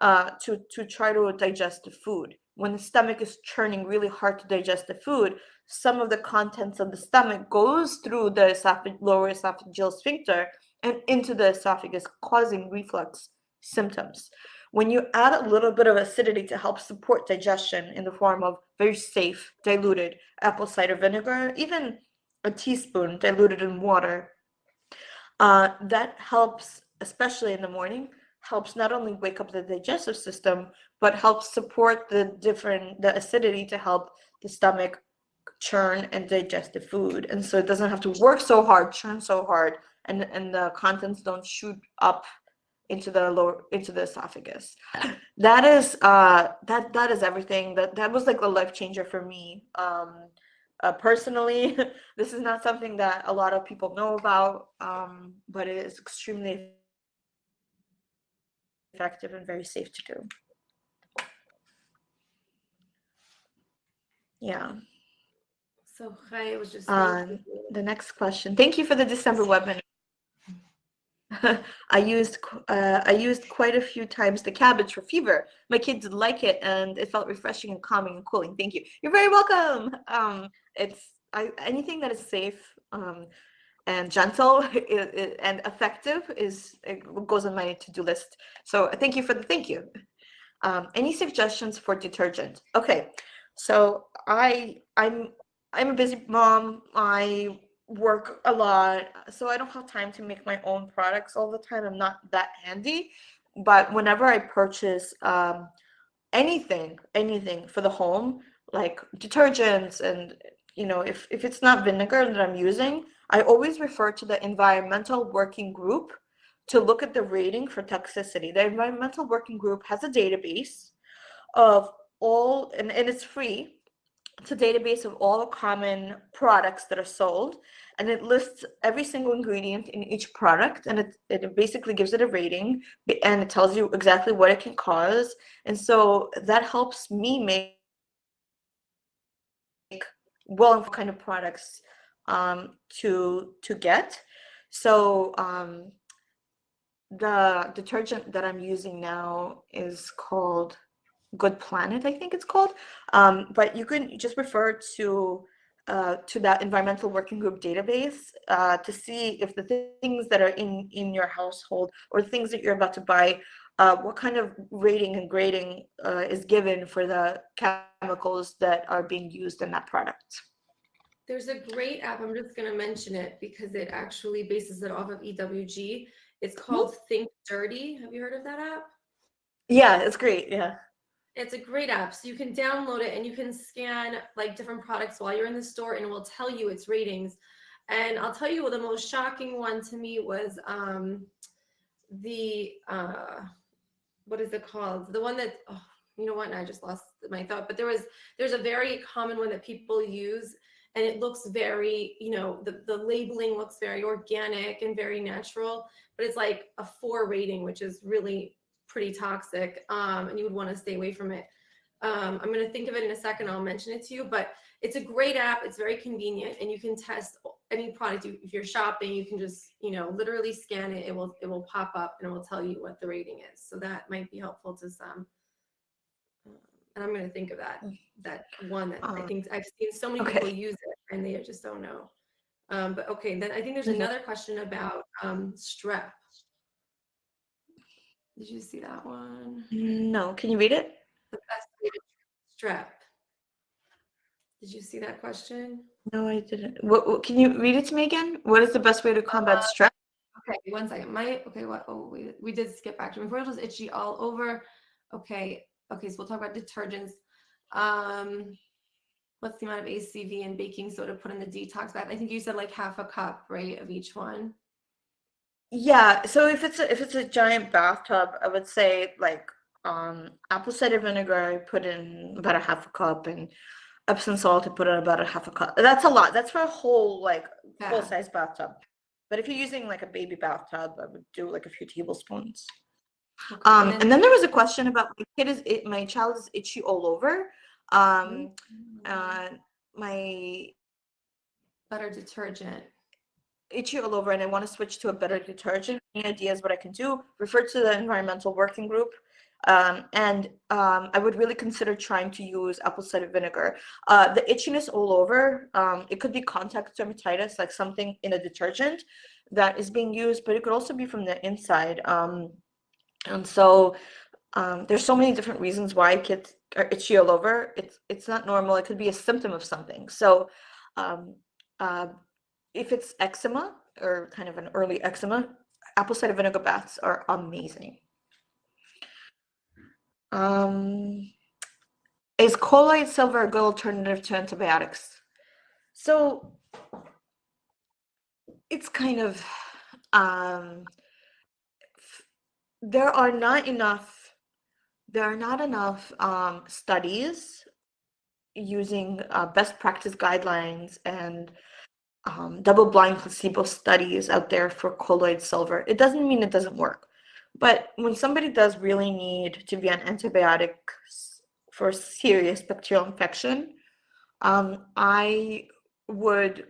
to try to digest the food. When the stomach is churning really hard to digest the food, some of the contents of the stomach goes through the lower esophageal sphincter and into the esophagus, causing reflux symptoms. When you add a little bit of acidity to help support digestion in the form of very safe diluted apple cider vinegar, even a teaspoon diluted in water, that helps, especially in the morning, helps not only wake up the digestive system, but helps support the acidity to help the stomach churn and digest the food. And so it doesn't have to work so hard, churn so hard, and the contents don't shoot up into the esophagus. That is that is everything. That was like a life changer for me. Personally, this is not something that a lot of people know about, but it is extremely effective and very safe to do. Yeah. So I was just the next question. Thank you for the December webinar. I used quite a few times the cabbage for fever. My kids like it, and it felt refreshing and calming and cooling. Thank you. You're very welcome. Anything that is safe and gentle and effective goes on my to-do list. So thank you for the thank you. Any suggestions for detergent? Okay, so I'm a busy mom. I work a lot, so I don't have time to make my own products all the time. I'm not that handy, but whenever I purchase anything for the home, like detergents, and if it's not vinegar that I'm using, I always refer to the environmental working group to look at the rating for toxicity. The environmental working group has a database of all, and it's free. It's a database of all the common products that are sold, and it lists every single ingredient in each product, and it basically gives it a rating, and it tells you exactly what it can cause. And so that helps me make well kind of products to get. So the detergent that I'm using now is called Good Planet, I think it's called, but you can just refer to that environmental working group database to see if the things that are in your household or things that you're about to buy, what kind of rating and grading is given for the chemicals that are being used in that product. There's a great app. I'm just going to mention it because it actually bases it off of EWG. It's called Think Dirty. Have you heard of that app? Yeah, it's great. Yeah. It's a great app. So you can download it and you can scan like different products while you're in the store, and it will tell you its ratings. And I'll tell you what the most shocking one to me was the what is it called? The one that, oh, you know what? I just lost my thought. But there's a very common one that people use, and it looks very, the labeling looks very organic and very natural, but it's like a 4 rating, which is really pretty toxic, and you would want to stay away from it. I'm going to think of it in a second. I'll mention it to you, but it's a great app. It's very convenient, and you can test any product. If you're shopping, you can just, literally scan it. It will pop up and it will tell you what the rating is. So that might be helpful to some. And I'm going to think of that one that I think I've seen so many people use it and they just don't know. But okay, then I think there's another question about strep. Did you see that one? No, can you read it? The best way to treat strep. Did you see that question? No, I didn't. What can you read it to me again? What is the best way to combat strep? Okay, one second. We did skip back to my forehead was itchy all over. Okay, so we'll talk about detergents. What's the amount of ACV and baking soda put in the detox bath? I think you said like half a cup, right, of each one. Yeah, so if it's a giant bathtub, I would say like apple cider vinegar, I put in about a half a cup, and Epsom salt, I put in about a half a cup. That's a lot. That's for a whole full size bathtub. But if you're using like a baby bathtub, I would do like a few tablespoons. Okay, and then there was a question about my child is itchy all over. My better detergent. Itchy all over, and I want to switch to a better detergent. Any ideas what I can do? Refer to the environmental working group. I would really consider trying to use apple cider vinegar. The itchiness all over, it could be contact dermatitis, like something in a detergent that is being used, but it could also be from the inside. And so there's so many different reasons why kids are itchy all over. It's not normal. It could be a symptom of something. So um, uh, if it's eczema or kind of an early eczema, apple cider vinegar baths are amazing. Is colloid silver a good alternative to antibiotics? So it's kind of there are not enough studies using best practice guidelines and double-blind placebo studies out there for colloid silver. It doesn't mean it doesn't work, but when somebody does really need to be on antibiotics for serious bacterial infection, I would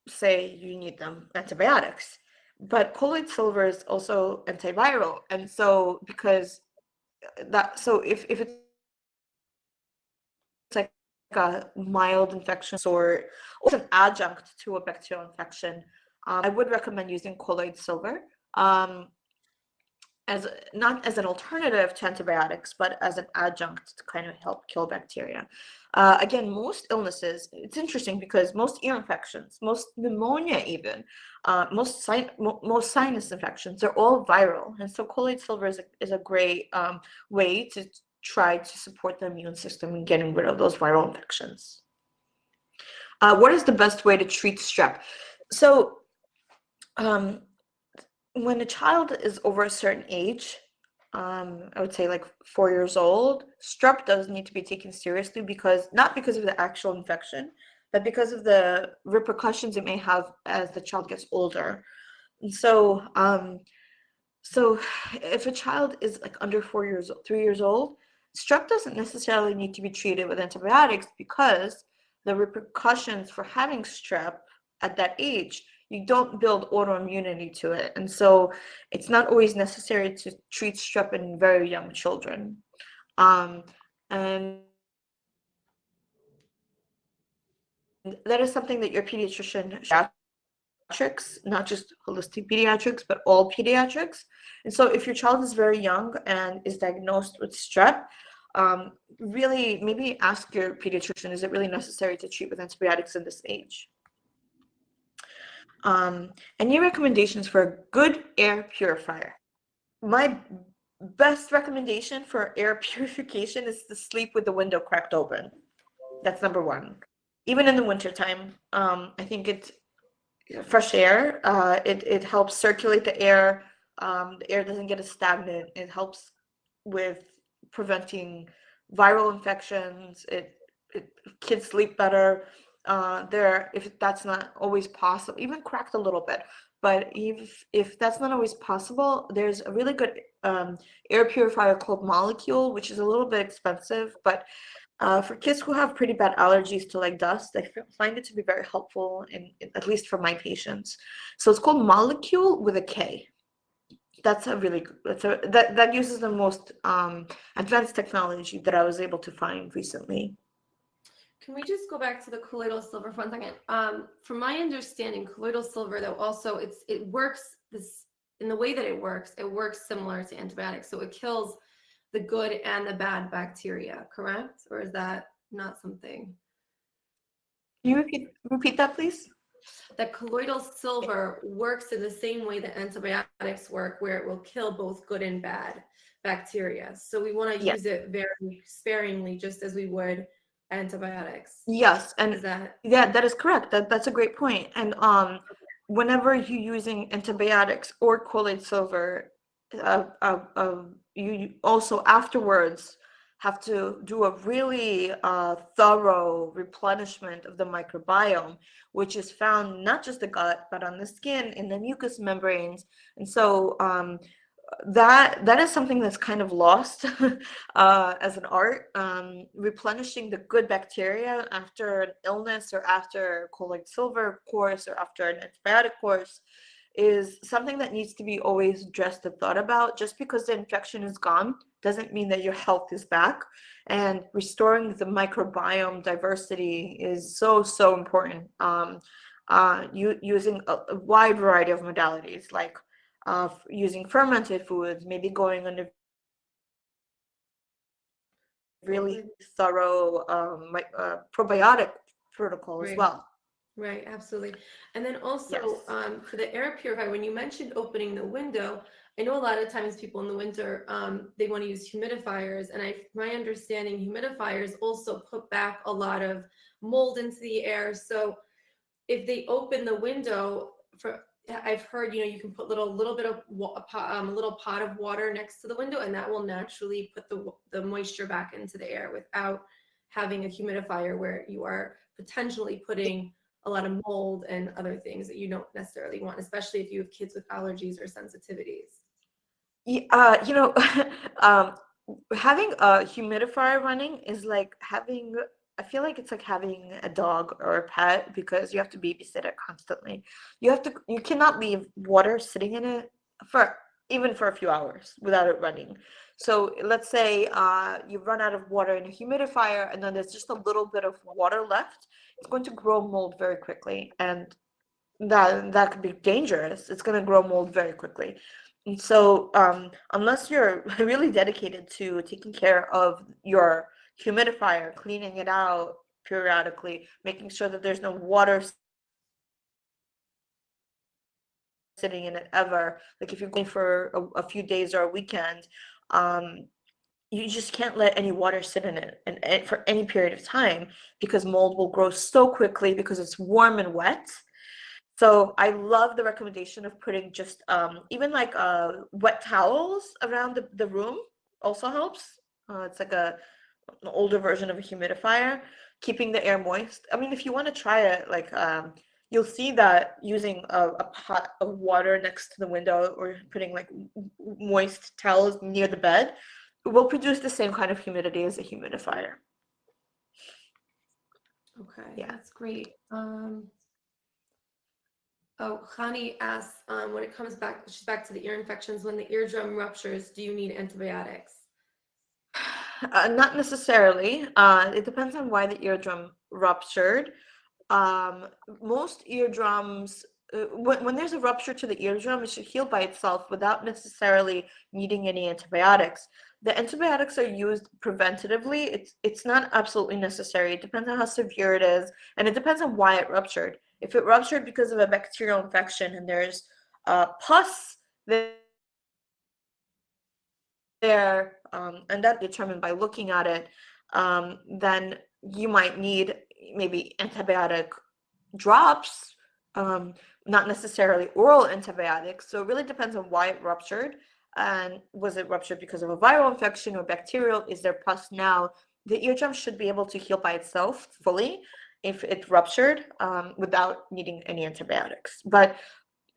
say you need them antibiotics. But colloid silver is also antiviral, and so because if it's like a mild infection or an adjunct to a bacterial infection, I would recommend using colloid silver as not as an alternative to antibiotics, but as an adjunct to kind of help kill bacteria. Again, most illnesses, it's interesting because most ear infections, most pneumonia even, most sinus infections, they're all viral. And so colloid silver is a great way to try to support the immune system in getting rid of those viral infections. What is the best way to treat strep? So when a child is over a certain age, I would say like 4 years old, strep does need to be taken seriously because not because of the actual infection, but because of the repercussions it may have as the child gets older. And so, so if a child is like under 3 years old, strep doesn't necessarily need to be treated with antibiotics because the repercussions for having strep at that age, you don't build autoimmunity to it. And so it's not always necessary to treat strep in very young children. And that is something that your pediatrician pediatrics, not just holistic pediatrics, but all pediatrics. And so if your child is very young and is diagnosed with strep, really maybe ask your pediatrician, is it really necessary to treat with antibiotics in this age? Any recommendations for a good air purifier? My best recommendation for air purification is to sleep with the window cracked open. That's number one. Even in the wintertime, I think it's fresh air. It helps circulate the air. The air doesn't get as stagnant. It helps with preventing viral infections. Kids sleep better. If that's not always possible, even cracked a little bit. But if that's not always possible, there's a really good air purifier called Molecule, which is a little bit expensive, but for kids who have pretty bad allergies to like dust, I find it to be very helpful, at least for my patients. So it's called Molecule with a K. That's a really good, that uses the most advanced technology that I was able to find recently. Can we just go back to the colloidal silver for 1 second? From my understanding, colloidal silver, though, also it works this in the way that it works similar to antibiotics. So it kills the good and the bad bacteria, correct? Or is that not something? Can you repeat that, please? That colloidal silver works in the same way that antibiotics work, where it will kill both good and bad bacteria. So we want to use it very sparingly, just as we would antibiotics. Yes, and that is correct. That's a great point. And whenever you're using antibiotics or colloid silver, you also afterwards have to do a really thorough replenishment of the microbiome, which is found not just the gut, but on the skin, in the mucous membranes. And so that is something that's kind of lost as an art. Replenishing the good bacteria after an illness or after colloid silver course or after an antibiotic course is something that needs to be always addressed and thought about. Just because the infection is gone doesn't mean that your health is back. And restoring the microbiome diversity is so, so important. Using a wide variety of modalities, like using fermented foods, maybe going on a really thorough probiotic protocol as well. Right, absolutely. And then also Yes. for the air purifier, when you mentioned opening the window, I know a lot of times people in the winter, they want to use humidifiers. And my understanding, humidifiers also put back a lot of mold into the air. So if they open the window I've heard, you can put little bit of a little pot of water next to the window, and that will naturally put the moisture back into the air without having a humidifier where you are potentially putting a lot of mold and other things that you don't necessarily want, especially if you have kids with allergies or sensitivities. Um, having a humidifier running is like having, I feel like it's like having a dog or a pet, because you have to babysit it constantly. You cannot leave water sitting in it for even for a few hours without it running. So let's say you run out of water in a humidifier, and then there's just a little bit of water left. It's going to grow mold very quickly, and that could be dangerous. It's going to grow mold very quickly. And so unless you're really dedicated to taking care of your humidifier, cleaning it out periodically, making sure that there's no water sitting in it ever, like if you're going for a few days or a weekend, you just can't let any water sit in it and for any period of time, because mold will grow so quickly because it's warm and wet. So I love the recommendation of putting just even like wet towels around the room also helps. It's like an older version of a humidifier, keeping the air moist. I mean, if you want to try it, like you'll see that using a pot of water next to the window, or putting like moist towels near the bed, will produce the same kind of humidity as a humidifier. Okay, Yeah. that's great. Oh, Hani asks, when it comes back, she's back to the ear infections. When the eardrum ruptures, do you need antibiotics? Not necessarily. It depends on why the eardrum ruptured. Most eardrums, when there's a rupture to the eardrum, it should heal by itself without necessarily needing any antibiotics. The antibiotics are used preventatively. It's not absolutely necessary. It depends on how severe it is, and it depends on why it ruptured. If it ruptured because of a bacterial infection and there's pus there, and that's determined by looking at it, then you might need maybe antibiotic drops, not necessarily oral antibiotics. So it really depends on why it ruptured. And was it ruptured because of a viral infection or bacterial? Is there pus now? The eardrum should be able to heal by itself fully if it ruptured, without needing any antibiotics. But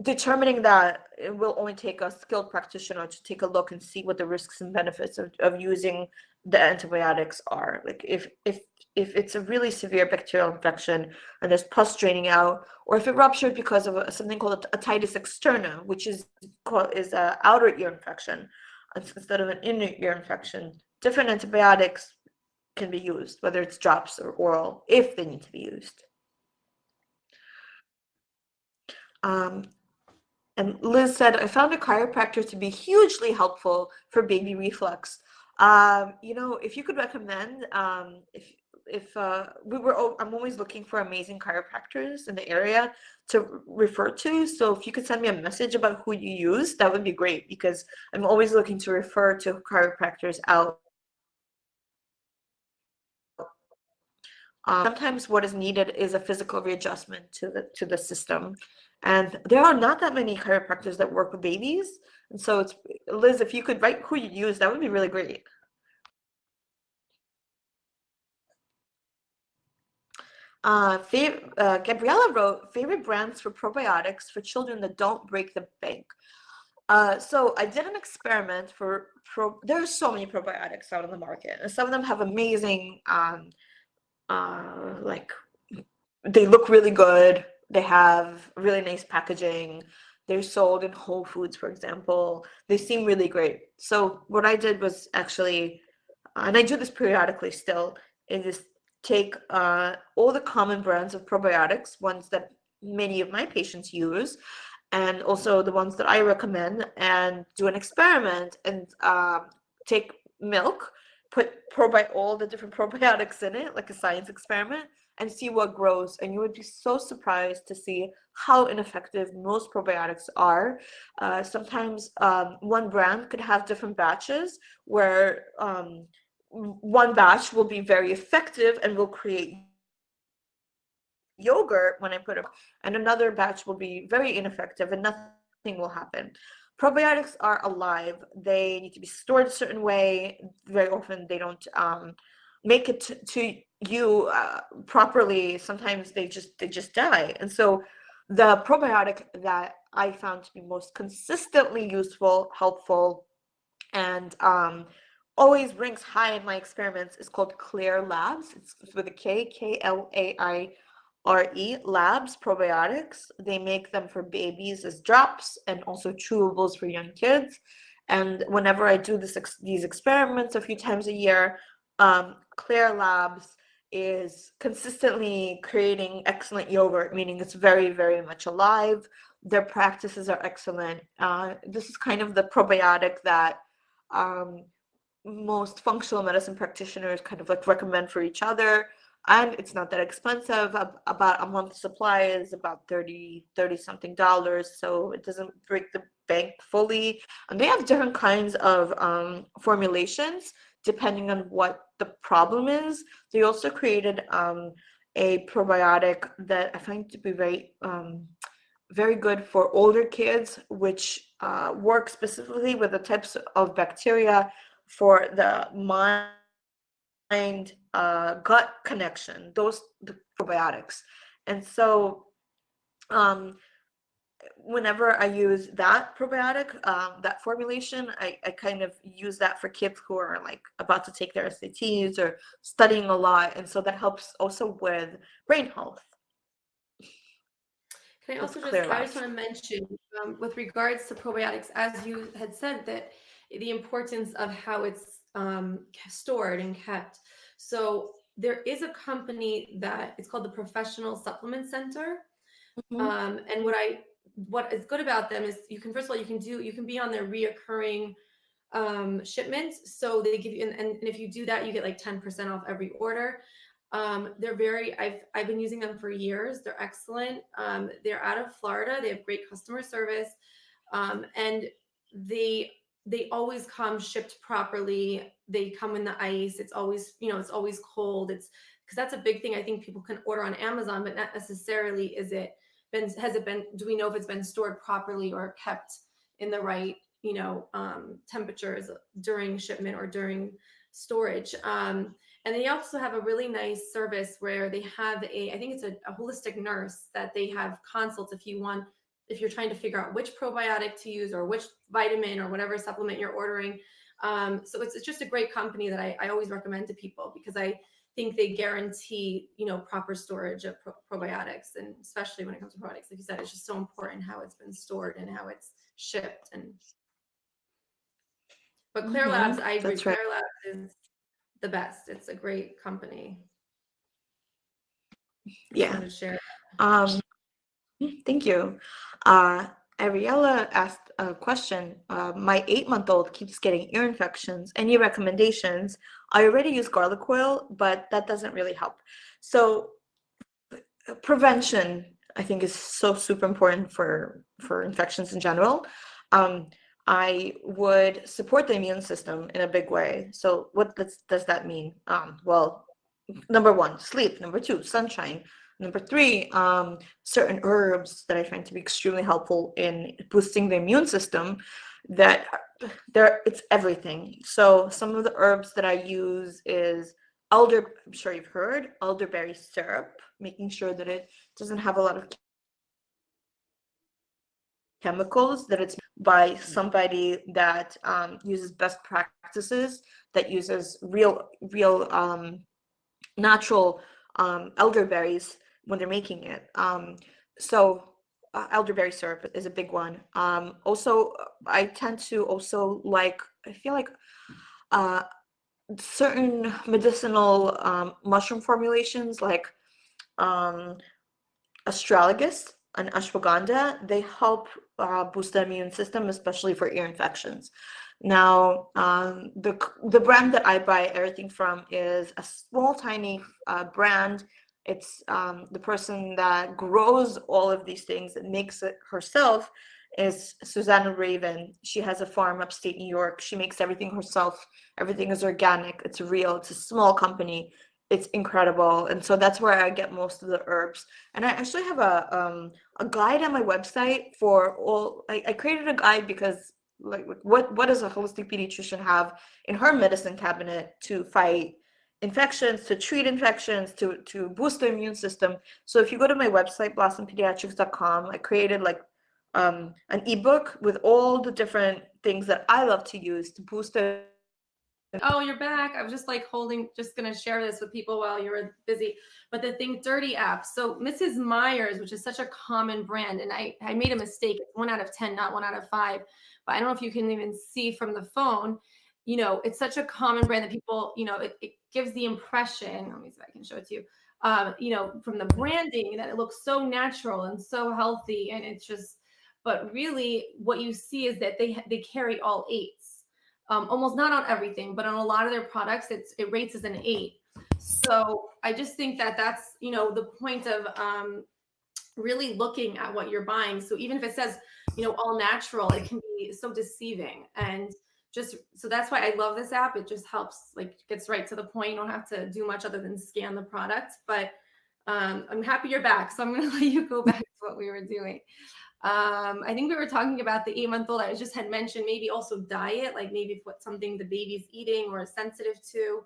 determining that, it will only take a skilled practitioner to take a look and see what the risks and benefits of using the antibiotics are. Like if it's a really severe bacterial infection and there's pus draining out, or if it ruptured because of something called otitis externa, which is a outer ear infection instead of an inner ear infection, different antibiotics can be used, whether it's drops or oral, if they need to be used. And Liz said, I found a chiropractor to be hugely helpful for baby reflux. If you could recommend, I'm always looking for amazing chiropractors in the area to refer to. So if you could send me a message about who you use, that would be great, because I'm always looking to refer to chiropractors out. Sometimes what is needed is a physical readjustment to the system. And there are not that many chiropractors that work with babies. And so it's, Liz, if you could write who you use, that would be really great. Gabriella wrote, favorite brands for probiotics for children that don't break the bank. So I did an experiment there are so many probiotics out on the market, and some of them have amazing, like, they look really good. They have really nice packaging. They're sold in Whole Foods, for example. They seem really great. So what I did was actually, and I do this periodically still, is take all the common brands of probiotics, ones that many of my patients use, and also the ones that I recommend, and do an experiment and take milk, put all the different probiotics in it, like a science experiment, and see what grows. And you would be so surprised to see how ineffective most probiotics are. Sometimes one brand could have different batches where one batch will be very effective and will create yogurt when I put it, and another batch will be very ineffective and nothing will happen. Probiotics are alive. They need to be stored a certain way. Very often they don't make it to you properly. Sometimes they just die. And so the probiotic that I found to be most consistently useful, helpful, and always ranks high in my experiments is called Clear Labs. It's with a Klaire Labs probiotics. They make them for babies as drops and also chewables for young kids. And whenever I do these experiments a few times a year, Clear Labs is consistently creating excellent yogurt, meaning it's very, very much alive. Their practices are excellent. This is kind of the probiotic that most functional medicine practitioners kind of like recommend for each other, and it's not that expensive. About a month's supply is about 30 something dollars, so it doesn't break the bank fully. And they have different kinds of formulations depending on what the problem is. They also created a probiotic that I find to be very good for older kids, which works specifically with the types of bacteria for the mind gut connection, the probiotics. And so whenever I use that probiotic, that formulation, I kind of use that for kids who are like about to take their SATs or studying a lot. And so that helps also with brain health. Can I also I just want to mention with regards to probiotics, as you had said, that the importance of how it's stored and kept. So there is a company that it's called the Professional Supplement Center. Mm-hmm. And what is good about them is you can, first of all, you can be on their reoccurring shipments. So they give you, and if you do that, you get like 10% off every order. I've been using them for years. They're excellent. They're out of Florida. They have great customer service. And they always come shipped properly. They come in the ice. It's always, it's always cold. It's because that's a big thing. I think people can order on Amazon, but not necessarily do we know if it's been stored properly or kept in the right, temperatures during shipment or during storage. And they also have a really nice service where they have I think it's a holistic nurse that they have consults if you're trying to figure out which probiotic to use or which vitamin or whatever supplement you're ordering. So it's just a great company that I always recommend to people because I think they guarantee, proper storage of probiotics, and especially when it comes to probiotics, like you said, it's just so important how it's been stored and how it's shipped. But Clear Labs, I agree. Right. Clear Labs is the best. It's a great company. Yeah. Thank you. Ariella asked a question. My 8-month-old keeps getting ear infections. Any recommendations? I already use garlic oil, but that doesn't really help. So prevention, I think, is so super important for infections in general. I would support the immune system in a big way. So what does that mean? Well, number 1, sleep. Number 2, sunshine. Number 3, certain herbs that I find to be extremely helpful in boosting the immune system. It's everything. So some of the herbs that I use is I'm sure you've heard, elderberry syrup, making sure that it doesn't have a lot of chemicals, that it's by somebody that uses best practices, that uses real natural elderberries when they're making it. So elderberry syrup is a big one. Also, I tend to also like, I feel like uh, certain medicinal mushroom formulations like um, astragalus and ashwagandha, they help boost the immune system, especially for ear infections. Now, the brand that I buy everything from is a small, tiny brand. It's the person that grows all of these things and makes it herself is Susanna Raven. She has a farm upstate New York. She makes everything herself. Everything is organic. It's real. It's a small company. It's incredible, and so that's where I get most of the herbs. And I actually have a guide on my website for all. I created a guide because like what does a holistic pediatrician have in her medicine cabinet to fight infections, to treat infections, to boost the immune system. So if you go to my website blossompediatrics.com, I created like an ebook with all the different things that I love to use to boost the. Oh, you're back. I was just like just going to share this with people while you were busy. But the Think Dirty app. So Mrs. Myers, which is such a common brand, and I made a mistake. It's 1 out of 10, not 1 out of 5. But I don't know if you can even see from the phone. It's such a common brand that people, it gives the impression. Let me see if I can show it to you. From the branding that it looks so natural and so healthy, and it's just. But really, what you see is that they carry all eights. Almost not on everything, but on a lot of their products, it rates as an 8. So I just think that that's the point of really looking at what you're buying. So even if it says all natural, it can be so deceiving. And just so that's why I love this app. It just helps, like, gets right to the point. You don't have to do much other than scan the product. But I'm happy you're back, so I'm going to let you go back to what we were doing. I think we were talking about the 8-month-old. I just had mentioned maybe also diet, like maybe what something the baby's eating or is sensitive to.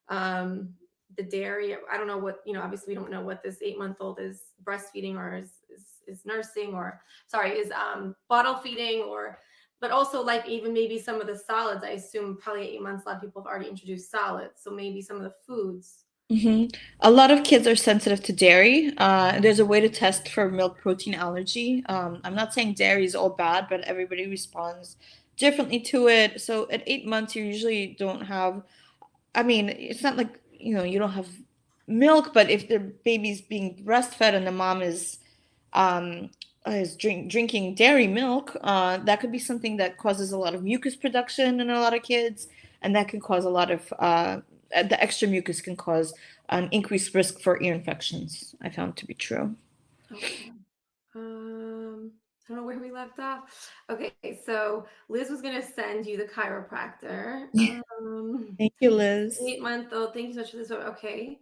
The dairy, I don't know what, obviously we don't know what this 8-month-old is breastfeeding or is nursing, or sorry, is bottle feeding, but also like even maybe some of the solids. I assume probably at 8 months, a lot of people have already introduced solids. So maybe some of the foods. A lot of kids are sensitive to dairy. There's a way to test for milk protein allergy. I'm not saying dairy is all bad, but everybody responds differently to it. So at 8 months, you usually don't have, I mean, it's not like, you don't have milk, but if the baby's being breastfed and the mom is drinking dairy milk, that could be something that causes a lot of mucus production in a lot of kids, and that can cause a lot of the extra mucus can cause an increased risk for ear infections. I found to be true. Okay. I don't know where we left off. Okay, so Liz was gonna send you the chiropractor. Thank you, Liz. 8-month-old. Thank you so much for this one. Okay.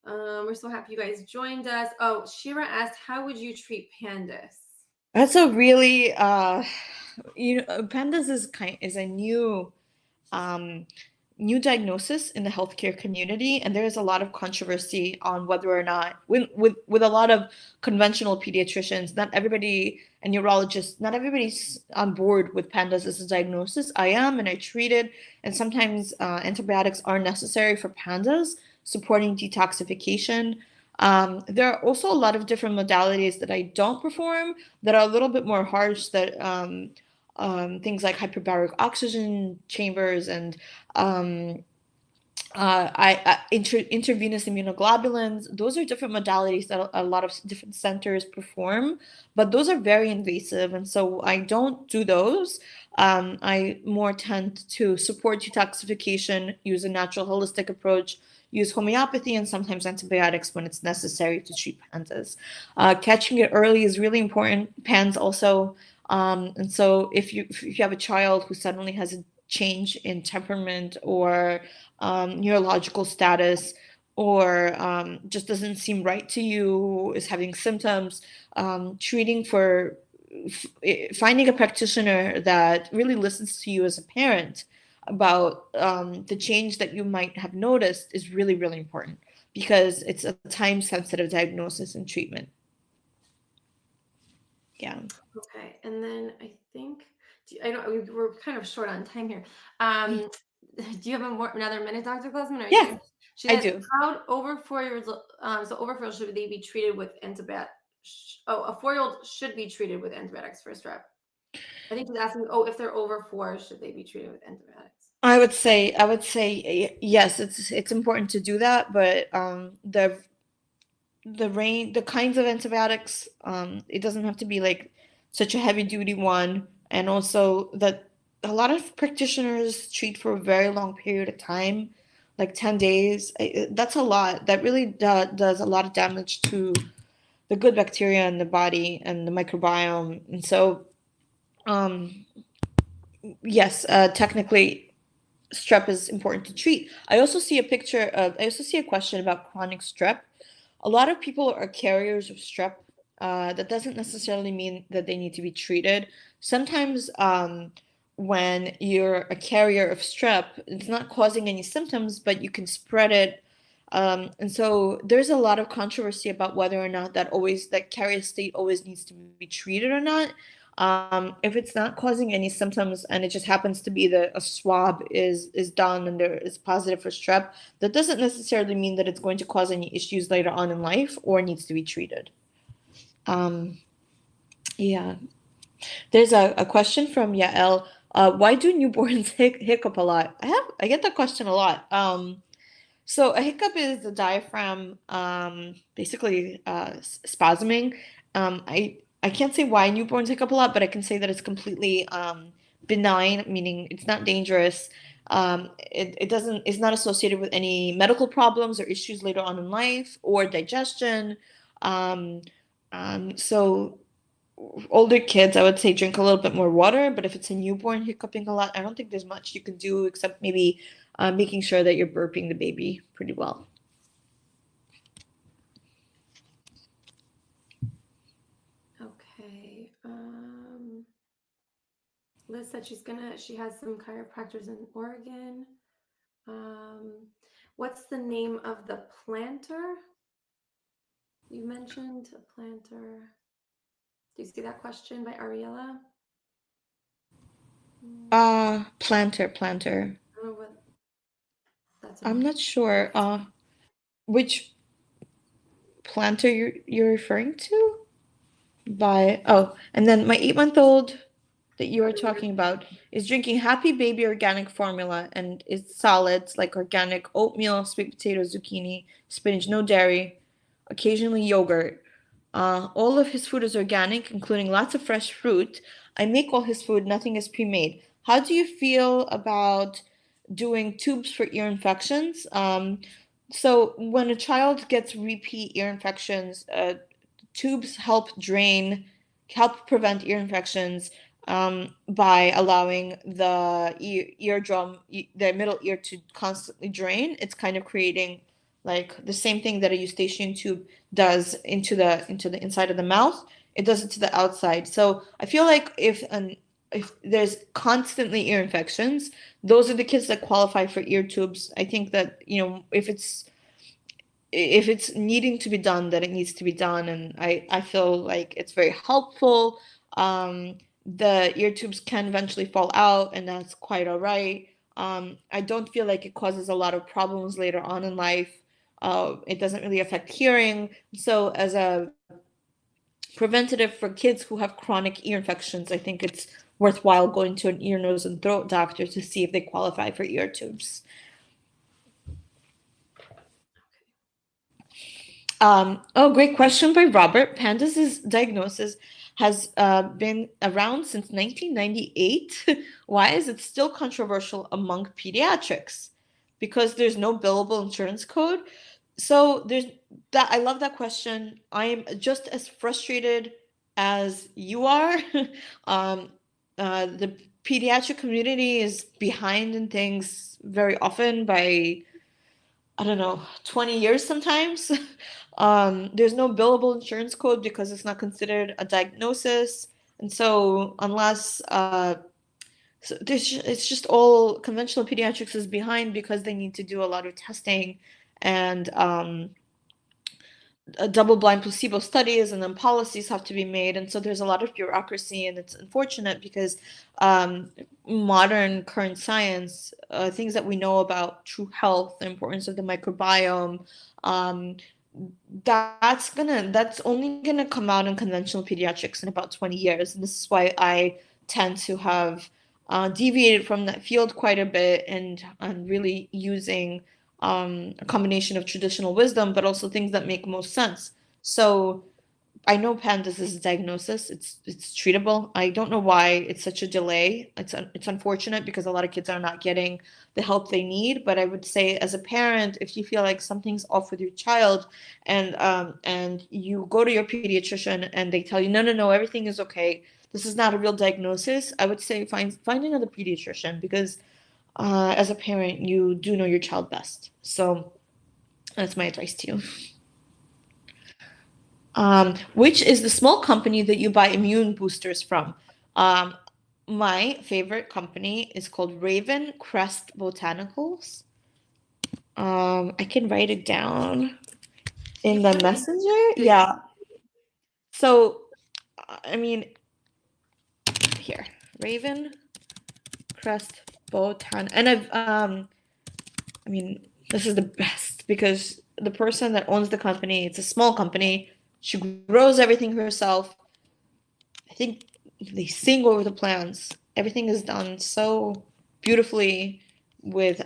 We're so happy you guys joined us. Oh, Shira asked, how would you treat pandas? That's a really pandas is a um, new diagnosis in the healthcare community, and there is a lot of controversy on whether or not, with a lot of conventional pediatricians, not everybody and neurologists, not everybody's on board with pandas as a diagnosis. I am, and I treat it, and sometimes antibiotics are necessary for pandas, supporting detoxification. There are also a lot of different modalities that I don't perform that are a little bit more harsh that things like hyperbaric oxygen chambers and intravenous immunoglobulins. Those are different modalities that a lot of different centers perform, but those are very invasive, and so I don't do those. I more tend to support detoxification, use a natural holistic approach, use homeopathy, and sometimes antibiotics when it's necessary to treat pandas. Catching it early is really important. PANS also. And so if you have a child who suddenly has a change in temperament or neurological status, or just doesn't seem right to you, is having symptoms, treating for finding a practitioner that really listens to you as a parent about the change that you might have noticed is really, really important because it's a time sensitive diagnosis and treatment. Yeah. Okay, and then I think I know we're kind of short on time here. Do you have another minute, Dr. Gluzman? Or Yeah, she I says, do. how over 4 years, so over 4 years should they be treated with a 4-year-old should be treated with antibiotics for strep. I think he's asking, if they're over 4, should they be treated with antibiotics? Yes, it's important to do that, but the kinds of antibiotics, it doesn't have to be like such a heavy duty one, and also that a lot of practitioners treat for a very long period of time, like 10 days. That's a lot. That really does a lot of damage to the good bacteria in the body and the microbiome. And so, um, yes, technically, strep is important to treat. I also see a question about chronic strep. A lot of people are carriers of strep. That doesn't necessarily mean that they need to be treated. Sometimes, when you're a carrier of strep, it's not causing any symptoms, but you can spread it. And so there's a lot of controversy about whether or not that carrier state always needs to be treated or not. If it's not causing any symptoms and it just happens to be that a swab is done and there is positive for strep, that doesn't necessarily mean that it's going to cause any issues later on in life or needs to be treated. Um, yeah. There's a question from Yael. Why do newborns hiccup a lot? I get that question a lot. So a hiccup is the diaphragm basically spasming. I can't say why newborns hiccup a lot, but I can say that it's completely benign, meaning it's not dangerous. It's not associated with any medical problems or issues later on in life or digestion. Um, so older kids, I would say drink a little bit more water, but if it's a newborn hiccuping a lot, I don't think there's much you can do except maybe making sure that you're burping the baby pretty well. Okay. Liz said she has some chiropractors in Oregon. What's the name of the planter? You mentioned a planter. Do you see that question by Ariella? Planter. I don't know what that's I'm about. not sure which planter you're referring to and then my 8-month-old that you were talking about is drinking Happy Baby organic formula and it's solids like organic oatmeal, sweet potato, zucchini, spinach, no dairy, occasionally yogurt. All of his food is organic, including lots of fresh fruit. I make all his food, nothing is pre-made. How do you feel about doing tubes for ear infections? So when a child gets repeat ear infections, tubes help prevent ear infections by allowing the the middle ear to constantly drain. It's kind of creating like the same thing that a eustachian tube does into the inside of the mouth. It does it to the outside. So I feel like if there's constantly ear infections, those are the kids that qualify for ear tubes. I think that if it's needing to be done, then it needs to be done, and I feel like it's very helpful. The ear tubes can eventually fall out, and that's quite all right. I don't feel like it causes a lot of problems later on in life. It doesn't really affect hearing. So as a preventative for kids who have chronic ear infections, I think it's worthwhile going to an ear, nose, and throat doctor to see if they qualify for ear tubes. Great question by Robert. Pandas' diagnosis has been around since 1998. Why is it still controversial among pediatrics? Because there's no billable insurance code. So there's that. I love that question. I am just as frustrated as you are. um, the pediatric community is behind in things very often by I don't know, 20 years sometimes. There's no billable insurance code because it's not considered a diagnosis. And so, it's just all conventional pediatrics is behind because they need to do a lot of testing and double-blind placebo studies, and then policies have to be made, and so there's a lot of bureaucracy, and it's unfortunate because modern current science, things that we know about true health, the importance of the microbiome, um, that's only gonna come out in conventional pediatrics in about 20 years. And this is why I tend to have deviated from that field quite a bit, and really using a combination of traditional wisdom, but also things that make most sense. So I know pandas is a diagnosis. It's treatable. I don't know why it's such a delay. It's unfortunate because a lot of kids are not getting the help they need. But I would say, as a parent, if you feel like something's off with your child, and you go to your pediatrician and they tell you no, everything is okay. This is not a real diagnosis. I would say find another pediatrician, because as a parent, you do know your child best. So that's my advice to you. Which is the small company that you buy immune boosters from? Um, my favorite company is called Raven Crest Botanicals. I can write it down in the messenger. Yeah. So, I mean, here, Raven Crest Botan, and I mean, this is the best because the person that owns the company, it's a small company. She grows everything herself. I think they sing over the plants. Everything is done so beautifully, with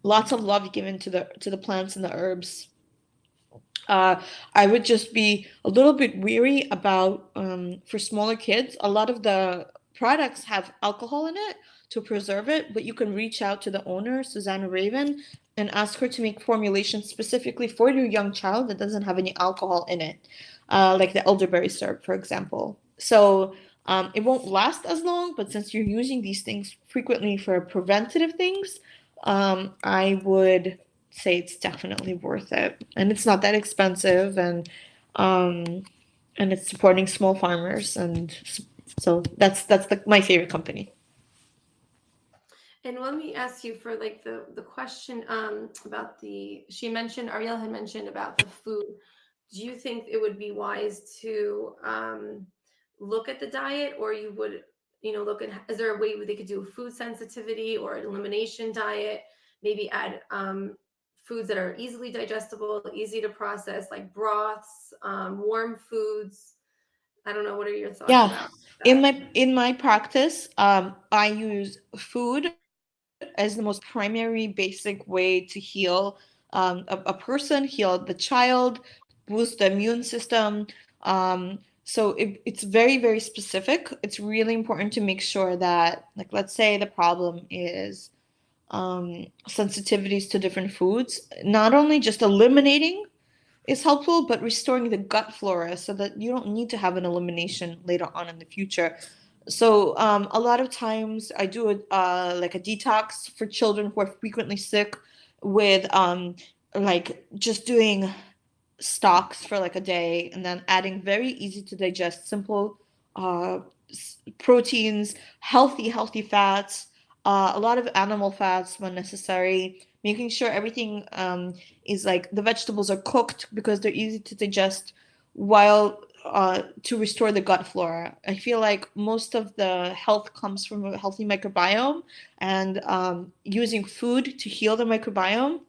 lots of love given to the plants and the herbs. I would just be a little bit weary about, for smaller kids. A lot of the products have alcohol in it to preserve it, but you can reach out to the owner, Susanna Raven, and ask her to make formulations specifically for your young child that doesn't have any alcohol in it, like the elderberry syrup, for example. So it won't last as long, but since you're using these things frequently for preventative things, I would say it's definitely worth it, and it's not that expensive, um and it's supporting small farmers, and so that's my favorite company. And let me ask you for like the question about the she mentioned Ariel had mentioned about the food. Do you think it would be wise to look at the diet, or you would look at, is there a way where they could do a food sensitivity or an elimination diet, maybe add foods that are easily digestible, easy to process, like broths, warm foods? I don't know, what are your thoughts Yeah, about in that? my practice, I use food as the most primary basic way to heal, a person, heal the child, boost the immune system. So it's very, very specific. It's really important to make sure that, like, let's say the problem is sensitivities to different foods, not only just eliminating is helpful, but restoring the gut flora so that you don't need to have an elimination later on in the future. So a lot of times I do like a detox for children who are frequently sick, with like just doing stocks for like a day, and then adding very easy to digest, simple uh, proteins, healthy fats, a lot of animal fats when necessary, making sure everything is like the vegetables are cooked because they're easy to digest, while to restore the gut flora. I feel like most of the health comes from a healthy microbiome, and using food to heal the microbiome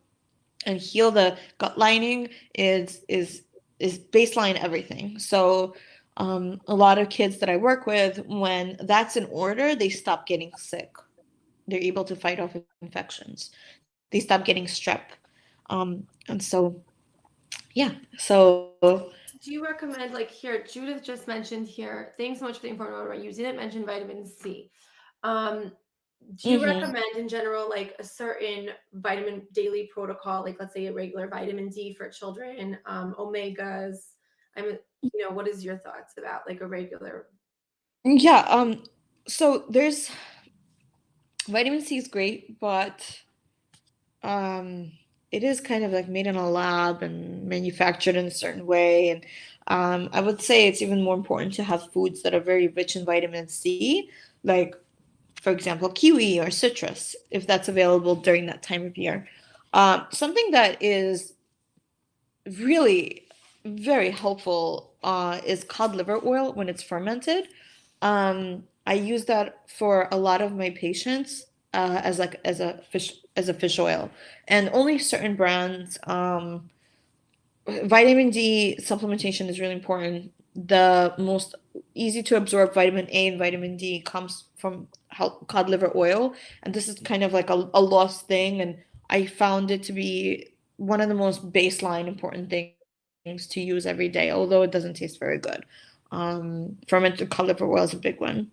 and heal the gut lining is baseline everything. So a lot of kids that I work with, when that's in order, they stop getting sick. They're able to fight off infections. They stop getting strep. And so, yeah. So, Do you recommend, like here, Judith just mentioned here, thanks so much for the information about, you didn't mention vitamin C. Um, do you mhm. recommend in general like a certain vitamin daily protocol, like let's say a regular vitamin D for children, omegas? I'm, what is your thoughts about like a regular? Yeah. So there's vitamin C is great, but um it is kind of like made in a lab and manufactured in a certain way, and I would say it's even more important to have foods that are very rich in vitamin C, like, for example, kiwi or citrus, if that's available during that time of year. Something that is really very helpful is cod liver oil when it's fermented. I use that for a lot of my patients, as a fish oil, and only certain brands vitamin D supplementation is really important. The most easy to absorb vitamin A and vitamin D comes from cod liver oil, and this is kind of like a lost thing, and I found it to be one of the most baseline important things to use every day, although it doesn't taste very good. Fermented cod liver oil is a big one.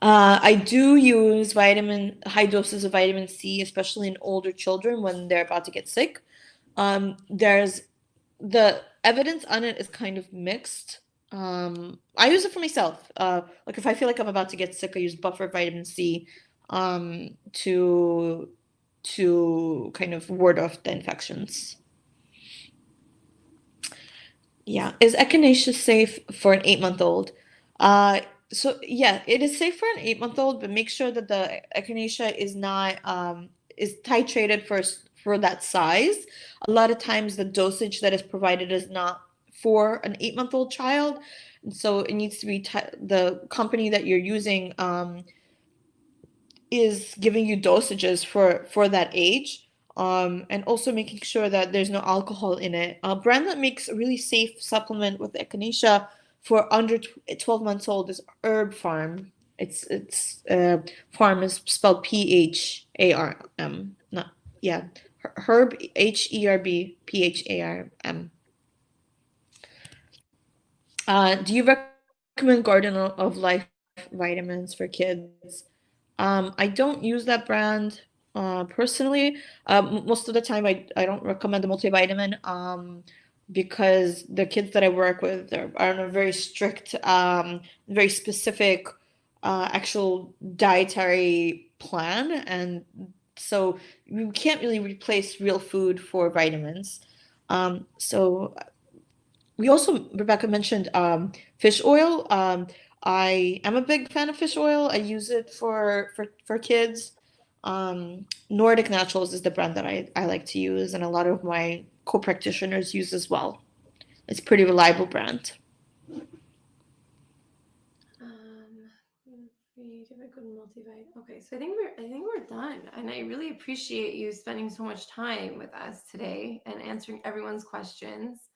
I do use high doses of vitamin C, especially in older children when they're about to get sick. There's the evidence on it is kind of mixed. I use it for myself. Like if I feel like I'm about to get sick, I use buffer vitamin C to kind of ward off the infections. Yeah. Is echinacea safe for an 8-month-old? So yeah, it is safe for an 8-month-old, but make sure that the echinacea is not is titrated for that size. A lot of times the dosage that is provided is not for an 8-month-old child, and so it needs to be the company that you're using is giving you dosages for that age, and also making sure that there's no alcohol in it. A brand that makes a really safe supplement with echinacea for under 12 months old is Herb Farm. It's farm is spelled PHARM. Not yeah, Herb HERB PHARM. Do you recommend Garden of Life vitamins for kids? I don't use that brand personally. Most of the time, I don't recommend the multivitamin because the kids that I work with are on a very strict, very specific, actual dietary plan, and so you can't really replace real food for vitamins. So we also, Rebecca mentioned fish oil. I am a big fan of fish oil. I use it for kids. Nordic Naturals is the brand that I like to use, and a lot of my co-practitioners use as well. It's a pretty reliable brand. Good multivitamin. Okay, so I think we're done, and I really appreciate you spending so much time with us today and answering everyone's questions.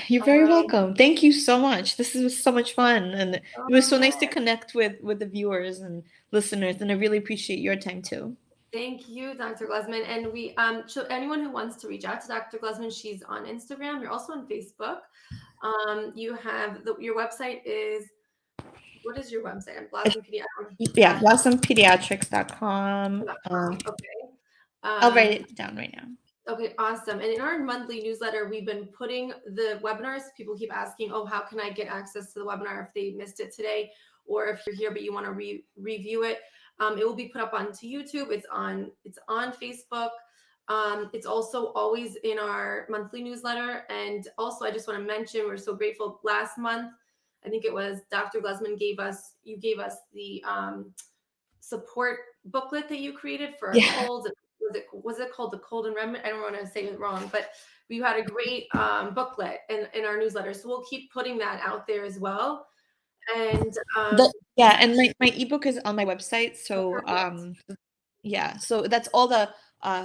You're very welcome. Thank you so much. This was so much fun, and it was so nice to connect with the viewers and listeners, and I really appreciate your time too. Thank you, Dr. Gluzman. And we anyone who wants to reach out to Dr. Gluzman, she's on Instagram. You're also on Facebook. You have your website is, what is your website? I'm Gluzman Pediatrics. Yeah, blossomPediatrics.com. Okay. I'll write it down right now. Okay, awesome. And in our monthly newsletter, we've been putting the webinars. People keep asking, oh, how can I get access to the webinar if they missed it today? Or if you're here but you want to review it, it will be put up onto YouTube. It's on Facebook. It's also always in our monthly newsletter. And also, I just want to mention, we're so grateful. Last month, I think it was Dr. Gluzman gave us the support booklet that you created for colds. Was it called the cold and remedy? I don't want to say it wrong, but we had a great booklet in our newsletter. So we'll keep putting that out there as well. And and my ebook is on my website. So so that's all the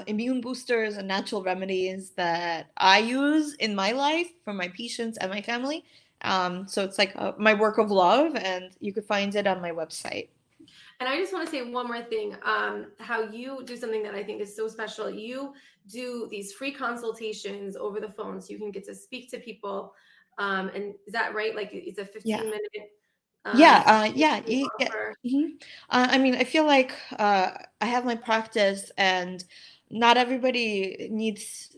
immune boosters and natural remedies that I use in my life for my patients and my family. So it's like my work of love, and you could find it on my website. And I just want to say one more thing, how you do something that I think is so special. You do these free consultations over the phone, so you can get to speak to people. And is that right? Like it's a 15-minute. I mean, I feel like I have my practice, and not everybody needs,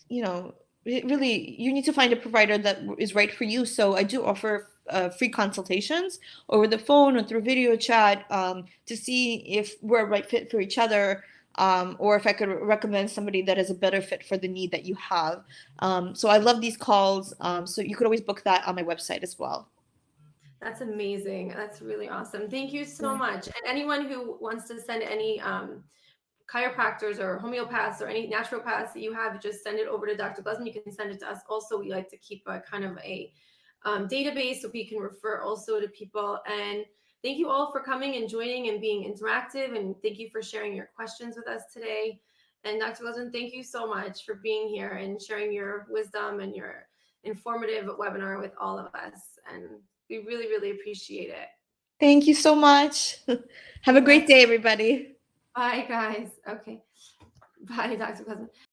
really, you need to find a provider that is right for you. So I do offer free consultations over the phone or through video chat to see if we're a right fit for each other, or if I could recommend somebody that is a better fit for the need that you have. So I love these calls. So you could always book that on my website as well. That's amazing. That's really awesome. Thank you so much. And anyone who wants to send any chiropractors or homeopaths or any naturopaths that you have, just send it over to Dr. Gluzman. You can send it to us. Also, we like to keep a kind of a database so we can refer also to people. And thank you all for coming and joining and being interactive. And thank you for sharing your questions with us today. And Dr. Gluzman, thank you so much for being here and sharing your wisdom and your informative webinar with all of us. And we really, really appreciate it. Thank you so much. Have a great day, everybody. Bye, guys. Okay. Bye, Dr. Gluzman.